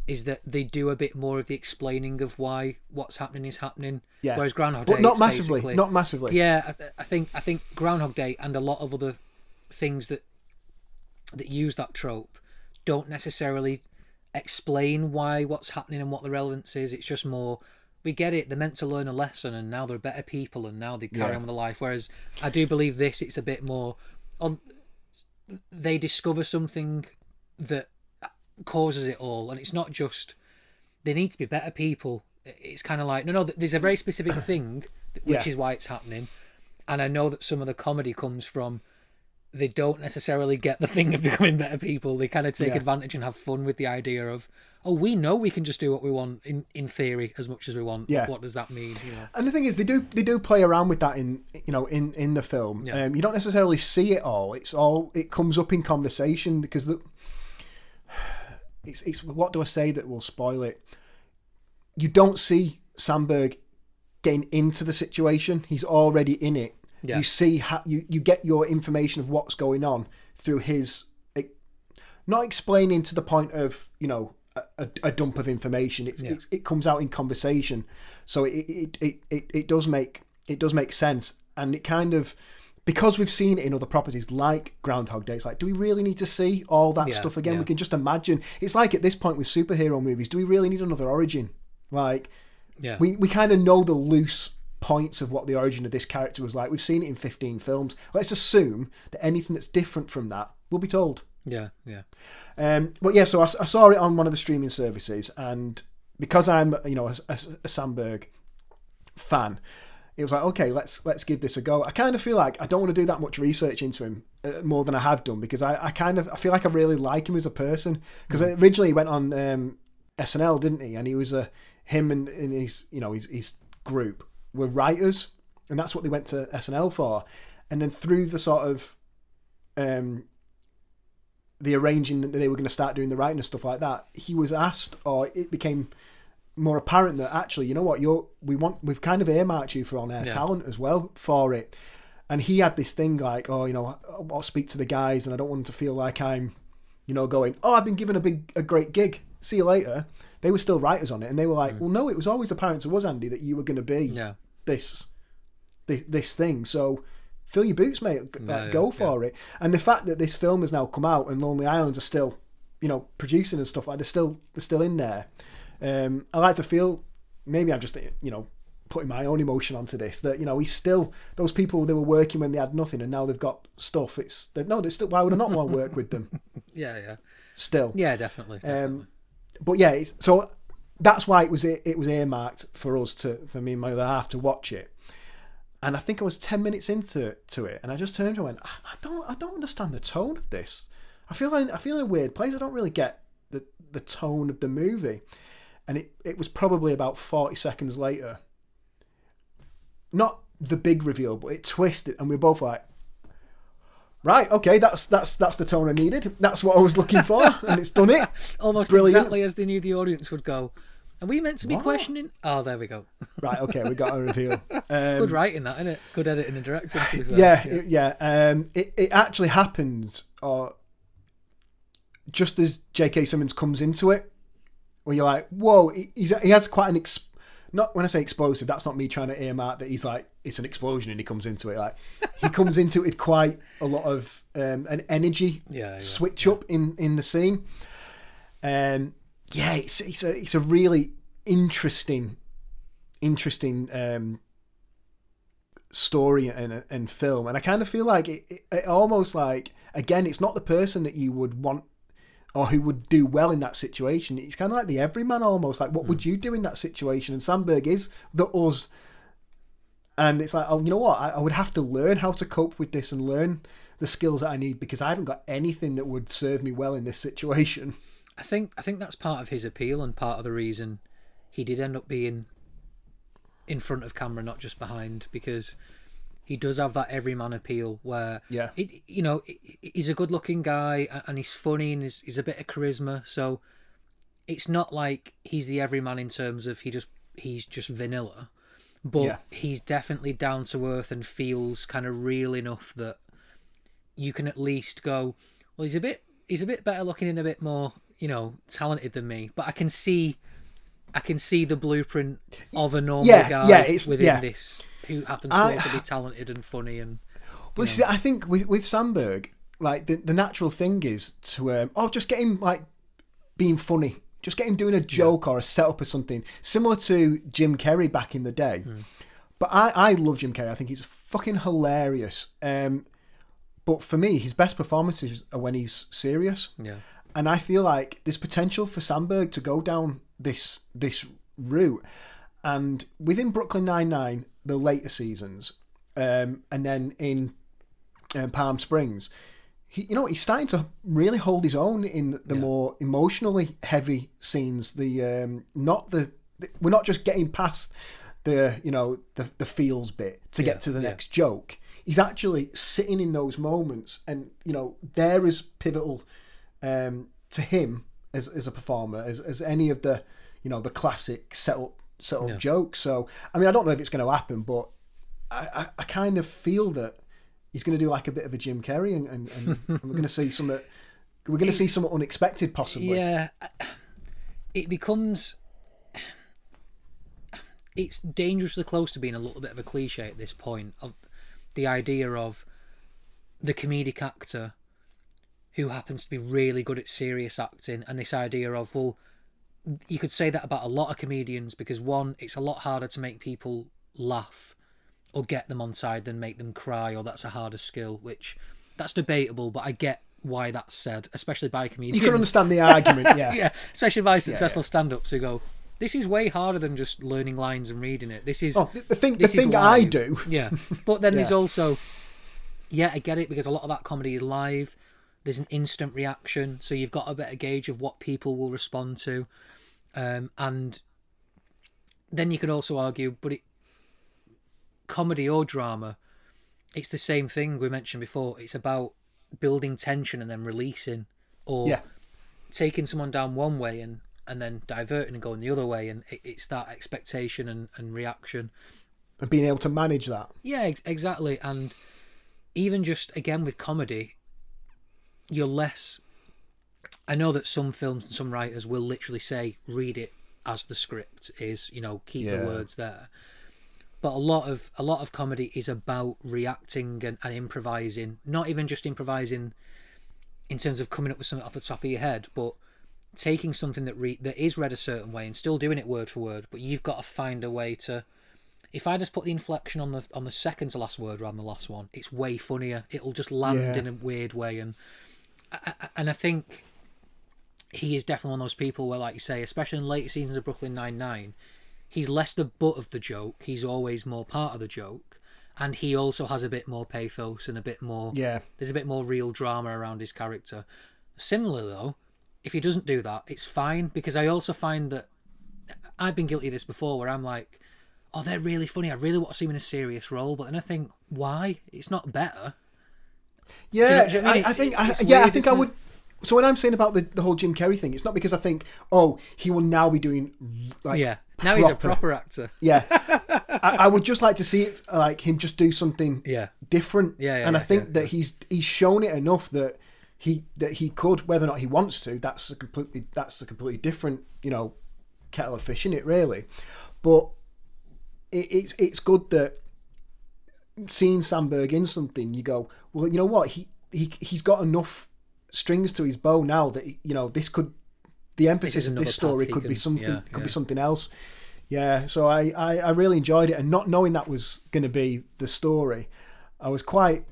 Speaker 1: is that they do a bit more of the explaining of why what's happening is happening. Yeah. Whereas Groundhog Day,
Speaker 2: but not massively.
Speaker 1: Yeah, I think Groundhog Day and a lot of other things that use that trope don't necessarily explain why what's happening and what the relevance is. It's just more, we get it, they're meant to learn a lesson and now they're better people and now they carry on with their life. Whereas I do believe it's a bit more on, they discover something that causes it all, and it's not just they need to be better people. It's kind of like no, there's a very specific thing which is why it's happening. And I know that some of the comedy comes from they don't necessarily get the thing of becoming better people. They kind of take advantage and have fun with the idea of, we know we can just do what we want in theory as much as we want. Yeah. What does that mean?
Speaker 2: And the thing is, they do play around with that in the film. Yeah. You don't necessarily see it all. It comes up in conversation because it's what do I say that will spoil it? You don't see Samberg getting into the situation. He's already in it. Yeah. You see how you get your information of what's going on through his not explaining to the point of a dump of information. It comes out in conversation, so it does make sense, and it kind of, because we've seen it in other properties like Groundhog Day. It's like, do we really need to see all that stuff again? We can just imagine. It's like at this point with superhero movies, do we really need another origin? Like, we kind of know the loose points of what the origin of this character was like. We've seen it in 15 films. Let's assume that anything that's different from that We'll be told.
Speaker 1: Yeah, yeah.
Speaker 2: But yeah, so I saw it on one of the streaming services, and because I'm, you know, a Samberg fan, it was like, okay, let's give this a go. I kind of feel like I don't want to do that much research into him more than I have done, because I feel like I really like him as a person, because originally he went on SNL, didn't he? And he was him and his, you know, his group were writers, and that's what they went to SNL for. And then through the sort of the arranging that they were going to start doing the writing and stuff like that, he was asked, or it became more apparent that actually, you know what, we've kind of earmarked you for on-air talent as well for it. And he had this thing like, oh, you know, I'll speak to the guys and I don't want them to feel like I'm, you know, going, oh, I've been given a great gig, see you later. They were still writers on it, and they were like, well, no, it was always apparent to us, Andy, that you were going to be this thing. So fill your boots, mate. Go for it. And the fact that this film has now come out and Lonely Islands are still, you know, producing and stuff like, they're still in there. I like to feel, maybe I'm just, you know, putting my own emotion onto this, that, you know, he's still, those people, they were working when they had nothing and now they've got stuff. They're still, why would I not want to work with them? Still.
Speaker 1: Yeah, definitely.
Speaker 2: But yeah, so that's why it was earmarked for me and my other half to watch it. And I think I was 10 minutes into it, and I just turned and went, I don't understand the tone of this. I feel in a weird place. I don't really get the tone of the movie. And it was probably about 40 seconds later. Not the big reveal, but it twisted, and we were both like, right, okay, that's the tone I needed. That's what I was looking for, and it's done it.
Speaker 1: Almost brilliant. Exactly as they knew the audience would go. Are we meant to be questioning? Oh, there we go.
Speaker 2: Right, okay, we got a reveal.
Speaker 1: Good writing, that, isn't it? Good editing and directing.
Speaker 2: Yeah. It actually happens, or just as JK Simmons comes into it, where you're like, whoa, he has quite an not when I say explosive, that's not me trying to earmark that he's like, it's an explosion and he comes into it. Like, he comes into it with quite a lot of an energy switch up in the scene. Yeah, it's a really interesting story and film, and I kind of feel like it almost like, again, it's not the person that you would want or who would do well in that situation. It's kind of like the everyman almost, like, what would you do in that situation? And Samberg is the us, and it's like, oh, you know what, I would have to learn how to cope with this and learn the skills that I need, because I haven't got anything that would serve me well in this situation.
Speaker 1: I think that's part of his appeal and part of the reason he did end up being in front of camera, not just behind, because he does have that everyman appeal where, he's a good-looking guy and he's funny and he's a bit of charisma. So it's not like he's the everyman in terms of he's just vanilla, but he's definitely down to earth and feels kind of real enough that you can at least go, well, he's a bit better looking and a bit more, talented than me, but I can see the blueprint of a normal guy within this who happens to also be talented and funny. And
Speaker 2: see, I think with Samberg, like the natural thing is to just get him like being funny, just get him doing a joke or a setup or something similar to Jim Carrey back in the day. But I love Jim Carrey. I think he's fucking hilarious. But for me, his best performances are when he's serious. Yeah. And I feel like there's potential for Samberg to go down this route. And within Brooklyn Nine-Nine, the later seasons, and then in Palm Springs, he's starting to really hold his own in the more emotionally heavy scenes. We're not just getting past the feels bit to get to the next joke. He's actually sitting in those moments, and they're as pivotal to him as a performer as any of the the classic set up jokes. So I mean, I don't know if it's going to happen, but I kind of feel that he's going to do like a bit of a Jim Carrey, and we're going to see some. We're going to see something unexpected, possibly. Yeah,
Speaker 1: it's dangerously close to being a little bit of a cliche at this point, of the idea of the comedic actor who happens to be really good at serious acting, and this idea of, well, you could say that about a lot of comedians, because one, it's a lot harder to make people laugh or get them on side than make them cry, or that's a harder skill, which that's debatable, but I get why that's said, especially by comedians.
Speaker 2: You can understand the argument, yeah.
Speaker 1: Yeah, especially by successful stand-ups who go, this is way harder than just learning lines and reading it. This is
Speaker 2: the thing I do.
Speaker 1: Yeah, but then there's also, I get it, because a lot of that comedy is live. There's an instant reaction, so you've got a better gauge of what people will respond to. And then you could also argue, but comedy or drama, it's the same thing we mentioned before. It's about building tension and then releasing, or taking someone down one way and then diverting and going the other way, and it's that expectation and reaction.
Speaker 2: And being able to manage that.
Speaker 1: Yeah, exactly. And even just, again, with comedy, you're less... I know that some films and some writers will literally say, read it as the script is, keep the words there. But a lot of comedy is about reacting and improvising, not even just improvising in terms of coming up with something off the top of your head, but taking something that is read a certain way and still doing it word for word, but you've got to find a way to... If I just put the inflection on the second to last word rather than the last one, it's way funnier. It'll just land in a weird way. And I think he is definitely one of those people where, like you say, especially in later seasons of Brooklyn Nine-Nine, he's less the butt of the joke. He's always more part of the joke. And he also has a bit more pathos and a bit more...
Speaker 2: Yeah.
Speaker 1: There's a bit more real drama around his character. Similarly, though, if he doesn't do that, it's fine, because I also find that I've been guilty of this before, where I'm like, oh, they're really funny, I really want to see them in a serious role, but then I think, why? It's not better.
Speaker 2: Yeah,
Speaker 1: do you know what I mean?
Speaker 2: I think
Speaker 1: weird,
Speaker 2: I would. So when I'm saying about the whole Jim Carrey thing, it's not because I think, oh, he will now be doing
Speaker 1: now he's a proper actor.
Speaker 2: Yeah, I would just like to see it, like him just do something different. And I think that he's shown it enough that he could, whether or not he wants to. That's a completely different, kettle of fish, in it, really. But it's good that seeing Samberg in something, you go, well, you know what, he's got enough strings to his bow now that this could, the emphasis of this story could be something else. Yeah, so I really enjoyed it, and not knowing that was going to be the story, I was quite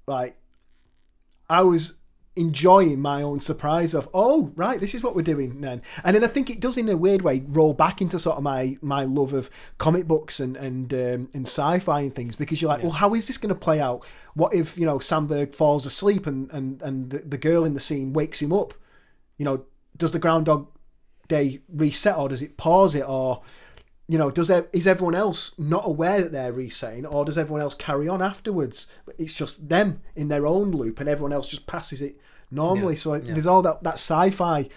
Speaker 2: I was enjoying my own surprise of, oh right, this is what we're doing then. And then I think it does, in a weird way, roll back into sort of my love of comic books and sci-fi and things, because you're like, well, how is this going to play out? What if Samberg falls asleep and the girl in the scene wakes him up? Does the Groundhog Day reset, or does it pause it, or is everyone else not aware that they're resetting, or does everyone else carry on afterwards? It's just them in their own loop, and everyone else just passes it normally. There's all that sci-fi,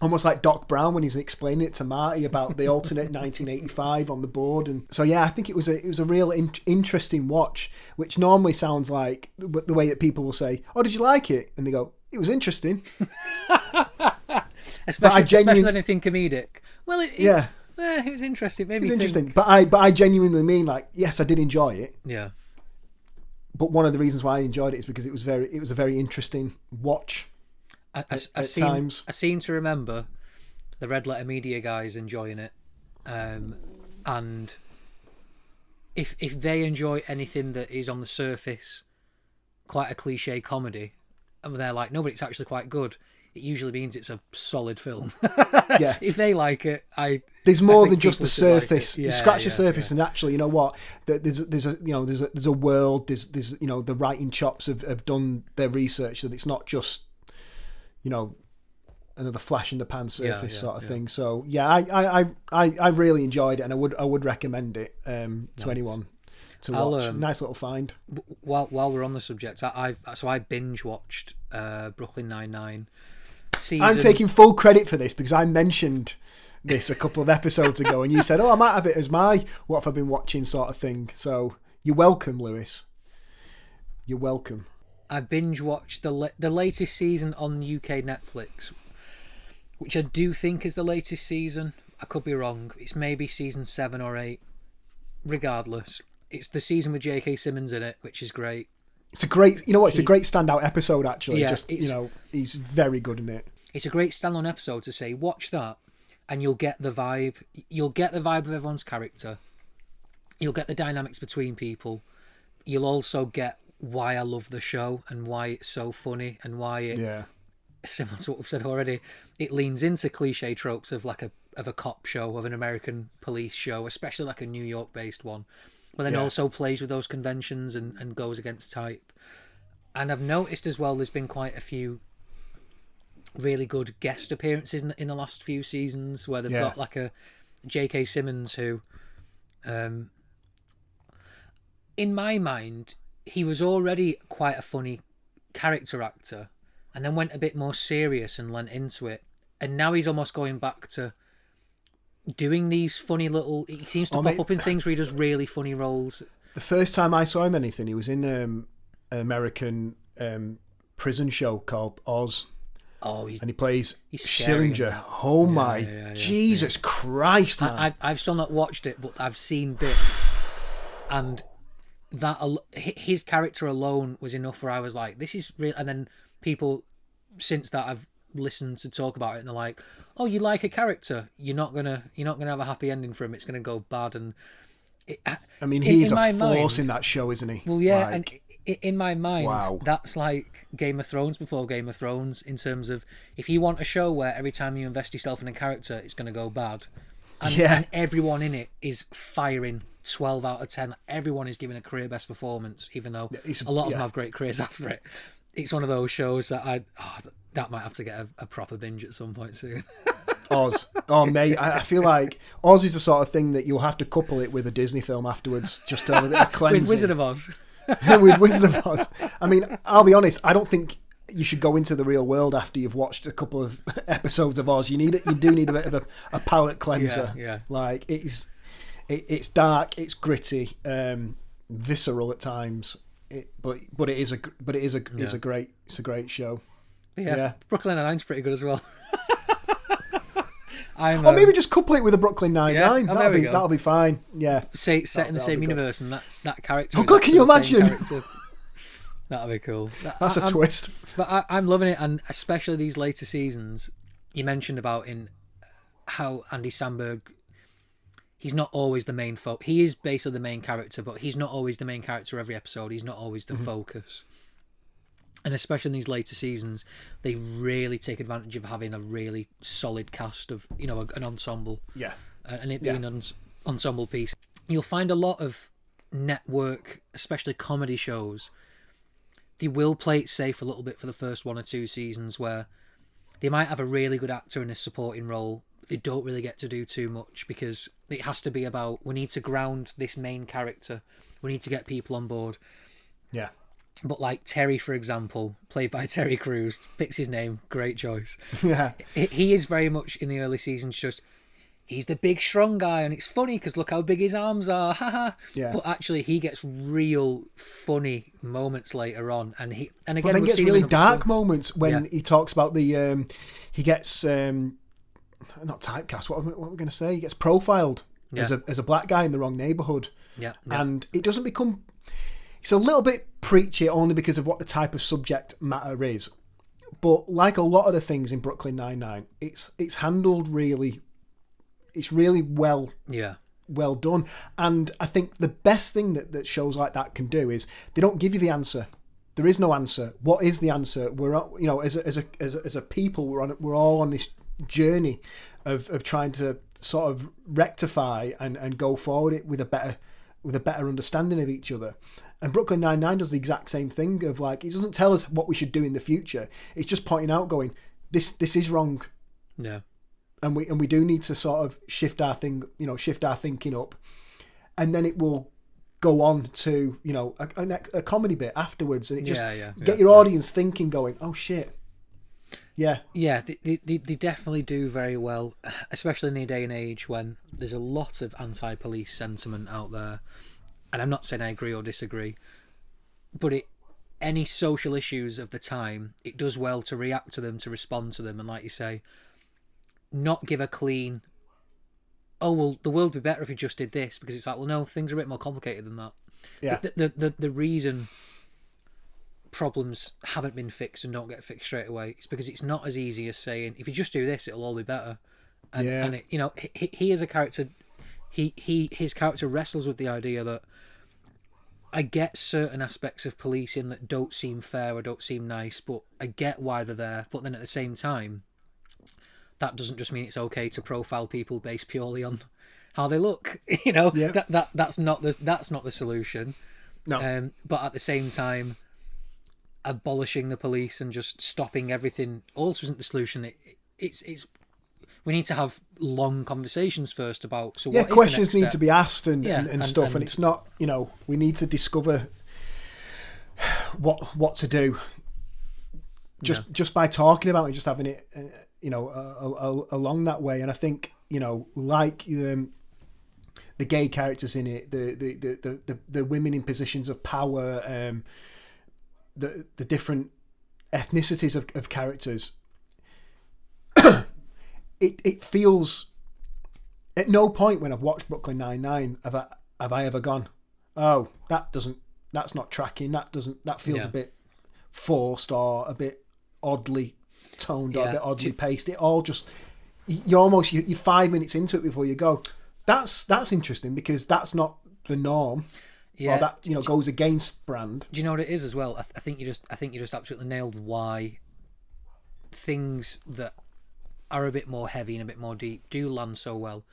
Speaker 2: almost like Doc Brown when he's explaining it to Marty about the alternate 1985 on the board. And so I think it was a real interesting watch, which normally sounds like the way that people will say, oh, did you like it? And they go, it was interesting.
Speaker 1: especially anything comedic. Well, it was interesting. Maybe
Speaker 2: it was interesting, but I genuinely mean, like, yes, I did enjoy it.
Speaker 1: Yeah.
Speaker 2: But one of the reasons why I enjoyed it is because it was a very interesting watch.
Speaker 1: I seem to remember the Red Letter Media guys enjoying it, and if they enjoy anything that is on the surface quite a cliche comedy, and they're like, no, but it's actually quite good, it usually means it's a solid film.
Speaker 2: Yeah.
Speaker 1: If they like it,
Speaker 2: there's more than just the surface.
Speaker 1: Like,
Speaker 2: you scratch the surface, and actually, you know what? There's a world. There's the writing chops have done their research, that it's not just another flash in the pan surface sort of thing. So I really enjoyed it, and I would recommend it to anyone to watch. Nice little find.
Speaker 1: While we're on the subject, I binge watched Brooklyn Nine-Nine.
Speaker 2: I'm taking full credit for this because I mentioned this a couple of episodes ago, and you said, oh, I might have it as my what have I been watching sort of thing. So you're welcome, Lewis. You're welcome.
Speaker 1: I binge watched the latest season on UK Netflix, which I do think is the latest season. I could be wrong. It's maybe season 7 or 8. Regardless, it's the season with JK Simmons in it, which is great.
Speaker 2: It's a great, it's a great standout episode, actually. Yeah, he's very good in it.
Speaker 1: It's a great standalone episode to say, watch that, and you'll get the vibe. You'll get the vibe of everyone's character. You'll get the dynamics between people. You'll also get why I love the show and why it's so funny and why it, similar to what we've said already, it leans into cliche tropes of like a cop show, of an American police show, especially like a New York based one, but then also plays with those conventions and goes against type. And I've noticed as well, there's been quite a few really good guest appearances in the last few seasons where they've got like a JK Simmons who, in my mind, he was already quite a funny character actor and then went a bit more serious and lent into it. And now he's almost going back to doing these funny little... He seems to pop up in things where he does really funny roles.
Speaker 2: The first time I saw him anything, he was in an American prison show called Oz.
Speaker 1: Oh,
Speaker 2: and he plays Schillinger. Oh my Jesus Christ, man!
Speaker 1: I've still not watched it, but I've seen bits, and that his character alone was enough where I was like, "This is real." And then people since that I've listened to talk about it, and they're like, "Oh, you like a character? You're not gonna have a happy ending for him. It's gonna go bad." And
Speaker 2: I mean, he's a force in that show, isn't he?
Speaker 1: Well, yeah, and in my mind, that's like Game of Thrones before Game of Thrones, in terms of if you want a show where every time you invest yourself in a character, it's going to go bad. And everyone in it is firing 12 out of 10. Everyone is giving a career best performance, even though a lot of them have great careers after it. It's one of those shows that that might have to get a proper binge at some point soon.
Speaker 2: Oz. Oh, mate, I feel like Oz is the sort of thing that you'll have to couple it with a Disney film afterwards, just to have a bit of cleansing.
Speaker 1: With Wizard of Oz.
Speaker 2: With Wizard of Oz. I mean, I'll be honest, I don't think you should go into the real world after you've watched a couple of episodes of Oz. You do need a bit of a palate cleanser.
Speaker 1: Yeah.
Speaker 2: Like, it's dark, it's gritty, visceral at times. But it is a great show.
Speaker 1: Yeah. Brooklyn Nine-Nine's pretty good as well.
Speaker 2: Or maybe just couple it with a Brooklyn Nine-Nine. That'll be fine. Yeah.
Speaker 1: Set in the same universe, and that character.
Speaker 2: Oh God, can you imagine?
Speaker 1: That'll be cool.
Speaker 2: That's a twist.
Speaker 1: But I'm loving it, and especially these later seasons. You mentioned about in how Andy Samberg, he's not always the main focus. He is basically the main character, but he's not always the main character every episode. He's not always the focus. And especially in these later seasons, they really take advantage of having a really solid cast of, an ensemble.
Speaker 2: Yeah.
Speaker 1: And it being an ensemble piece. You'll find a lot of network, especially comedy shows, they will play it safe a little bit for the first 1 or 2 seasons, where they might have a really good actor in a supporting role. They don't really get to do too much because it has to be about, we need to ground this main character. We need to get people on board.
Speaker 2: Yeah.
Speaker 1: But like Terry, for example, played by Terry Crews, picks his name, great choice.
Speaker 2: Yeah.
Speaker 1: He is very much in the early seasons just, he's the big strong guy and it's funny because look how big his arms are, haha.
Speaker 2: Yeah.
Speaker 1: But actually he gets real funny moments later on, and again,
Speaker 2: but then gets really dark moments when he talks about the he gets not typecast. What are we going to say? He gets profiled as a black guy in the wrong neighborhood.
Speaker 1: Yeah.
Speaker 2: And it doesn't become. It's a little bit preachy only because of what the type of subject matter is. But like a lot of the things in Brooklyn Nine-Nine, it's handled really. It's really well done. And I think the best thing that shows like that can do is they don't give you the answer. There is no answer. What is the answer? We're as a people, we're all on this journey of trying to sort of rectify and go forward with a better understanding of each other. And Brooklyn Nine-Nine does the exact same thing of like, it doesn't tell us what we should do in the future. It's just pointing out, going, this is wrong.
Speaker 1: Yeah.
Speaker 2: And we do need to sort of shift our thinking up, and then it will go on to a comedy bit afterwards, and it just get your audience thinking, going, oh shit. Yeah.
Speaker 1: Yeah, they definitely do very well, especially in the day and age when there's a lot of anti-police sentiment out there. And I'm not saying I agree or disagree, but any social issues of the time, it does well to react to them, to respond to them, and like you say, not give a clean, oh, well, the world would be better if you just did this, because it's like, well, no, things are a bit more complicated than that.
Speaker 2: Yeah.
Speaker 1: The reason problems haven't been fixed and don't get fixed straight away is because it's not as easy as saying, if you just do this, it'll all be better. And he as a character, his character wrestles with the idea that I get certain aspects of policing that don't seem fair or don't seem nice, but I get why they're there. But then at the same time, that doesn't just mean it's okay to profile people based purely on how they look. That's not the solution.
Speaker 2: No.
Speaker 1: But at the same time, abolishing the police and just stopping everything also isn't the solution. It's we need to have long conversations first about what
Speaker 2: questions
Speaker 1: is the next
Speaker 2: need to be asked and stuff, and it's not, we need to discover what to do just by talking about it, just having it along that way. And I think like the gay characters in it, the women in positions of power, the different ethnicities of characters. It feels, at no point when I've watched Brooklyn Nine-Nine have I ever gone, oh, that's not tracking, that feels a bit forced or a bit oddly toned or a bit oddly paced. It all just, you're 5 minutes into it before you go, that's interesting, because that's not the norm. Or that goes against brand.
Speaker 1: Do you know what it is as well? I think you just absolutely nailed why things that are a bit more heavy and a bit more deep do land so well.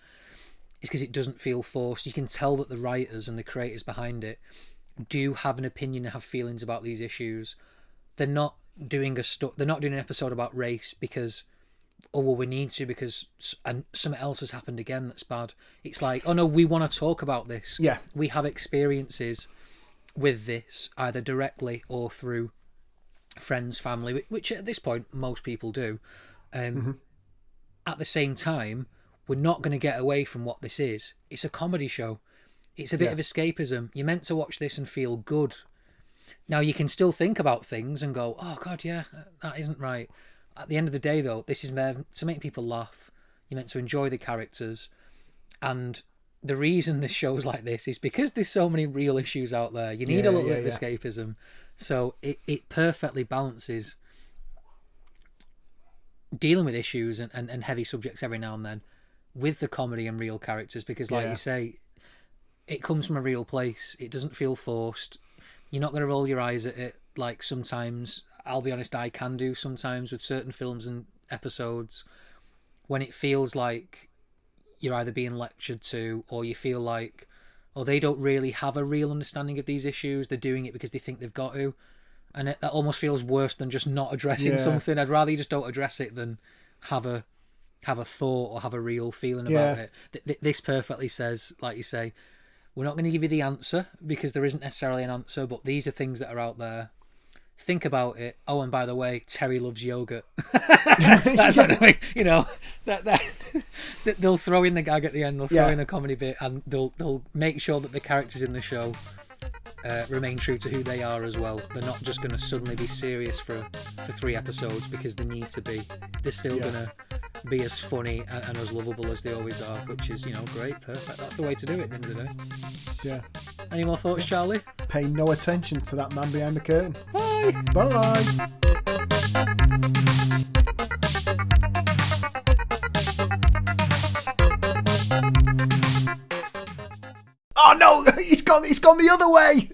Speaker 1: It's because it doesn't feel forced. You can tell that the writers and the creators behind it do have an opinion and have feelings about these issues. They're not doing an episode about race because, we need to, because something else has happened again that's bad. It's like, oh no, we want to talk about this.
Speaker 2: Yeah.
Speaker 1: We have experiences with this, either directly or through friends, family, which at this point most people do. At the same time, we're not going to get away from what this is. It's a comedy show. It's a bit of escapism. You're meant to watch this and feel good. Now, you can still think about things and go, oh God, yeah, that isn't right. At the end of the day, though, this is meant to make people laugh. You're meant to enjoy the characters. And the reason this show's like this is because there's so many real issues out there. You need a little bit of escapism. So it perfectly balances dealing with issues and heavy subjects every now and then with the comedy and real characters, because like you say, it comes from a real place. It doesn't feel forced. You're not going to roll your eyes at it like sometimes, I'll be honest, I can do sometimes with certain films and episodes, when it feels like you're either being lectured to, or you feel like, they don't really have a real understanding of these issues. They're doing it because they think they've got to. And that almost feels worse than just not addressing something. I'd rather you just don't address it than have a thought or have a real feeling about it. This perfectly says, like you say, we're not going to give you the answer because there isn't necessarily an answer, but these are things that are out there. Think about it. Oh, and by the way, Terry loves yogurt. That's that they'll throw in the gag at the end. They'll throw in the comedy bit, and they'll make sure that the characters in the show remain true to who they are as well. They're not just going to suddenly be serious for 3 episodes because they need to be. They're still going to be as funny and as lovable as they always are, which is, great, perfect. That's the way to do it at the end of the day.
Speaker 2: Yeah.
Speaker 1: Any more thoughts, Charlie?
Speaker 2: Pay no attention to that man behind the curtain.
Speaker 1: Bye.
Speaker 2: Bye. Oh no, he's gone the other way.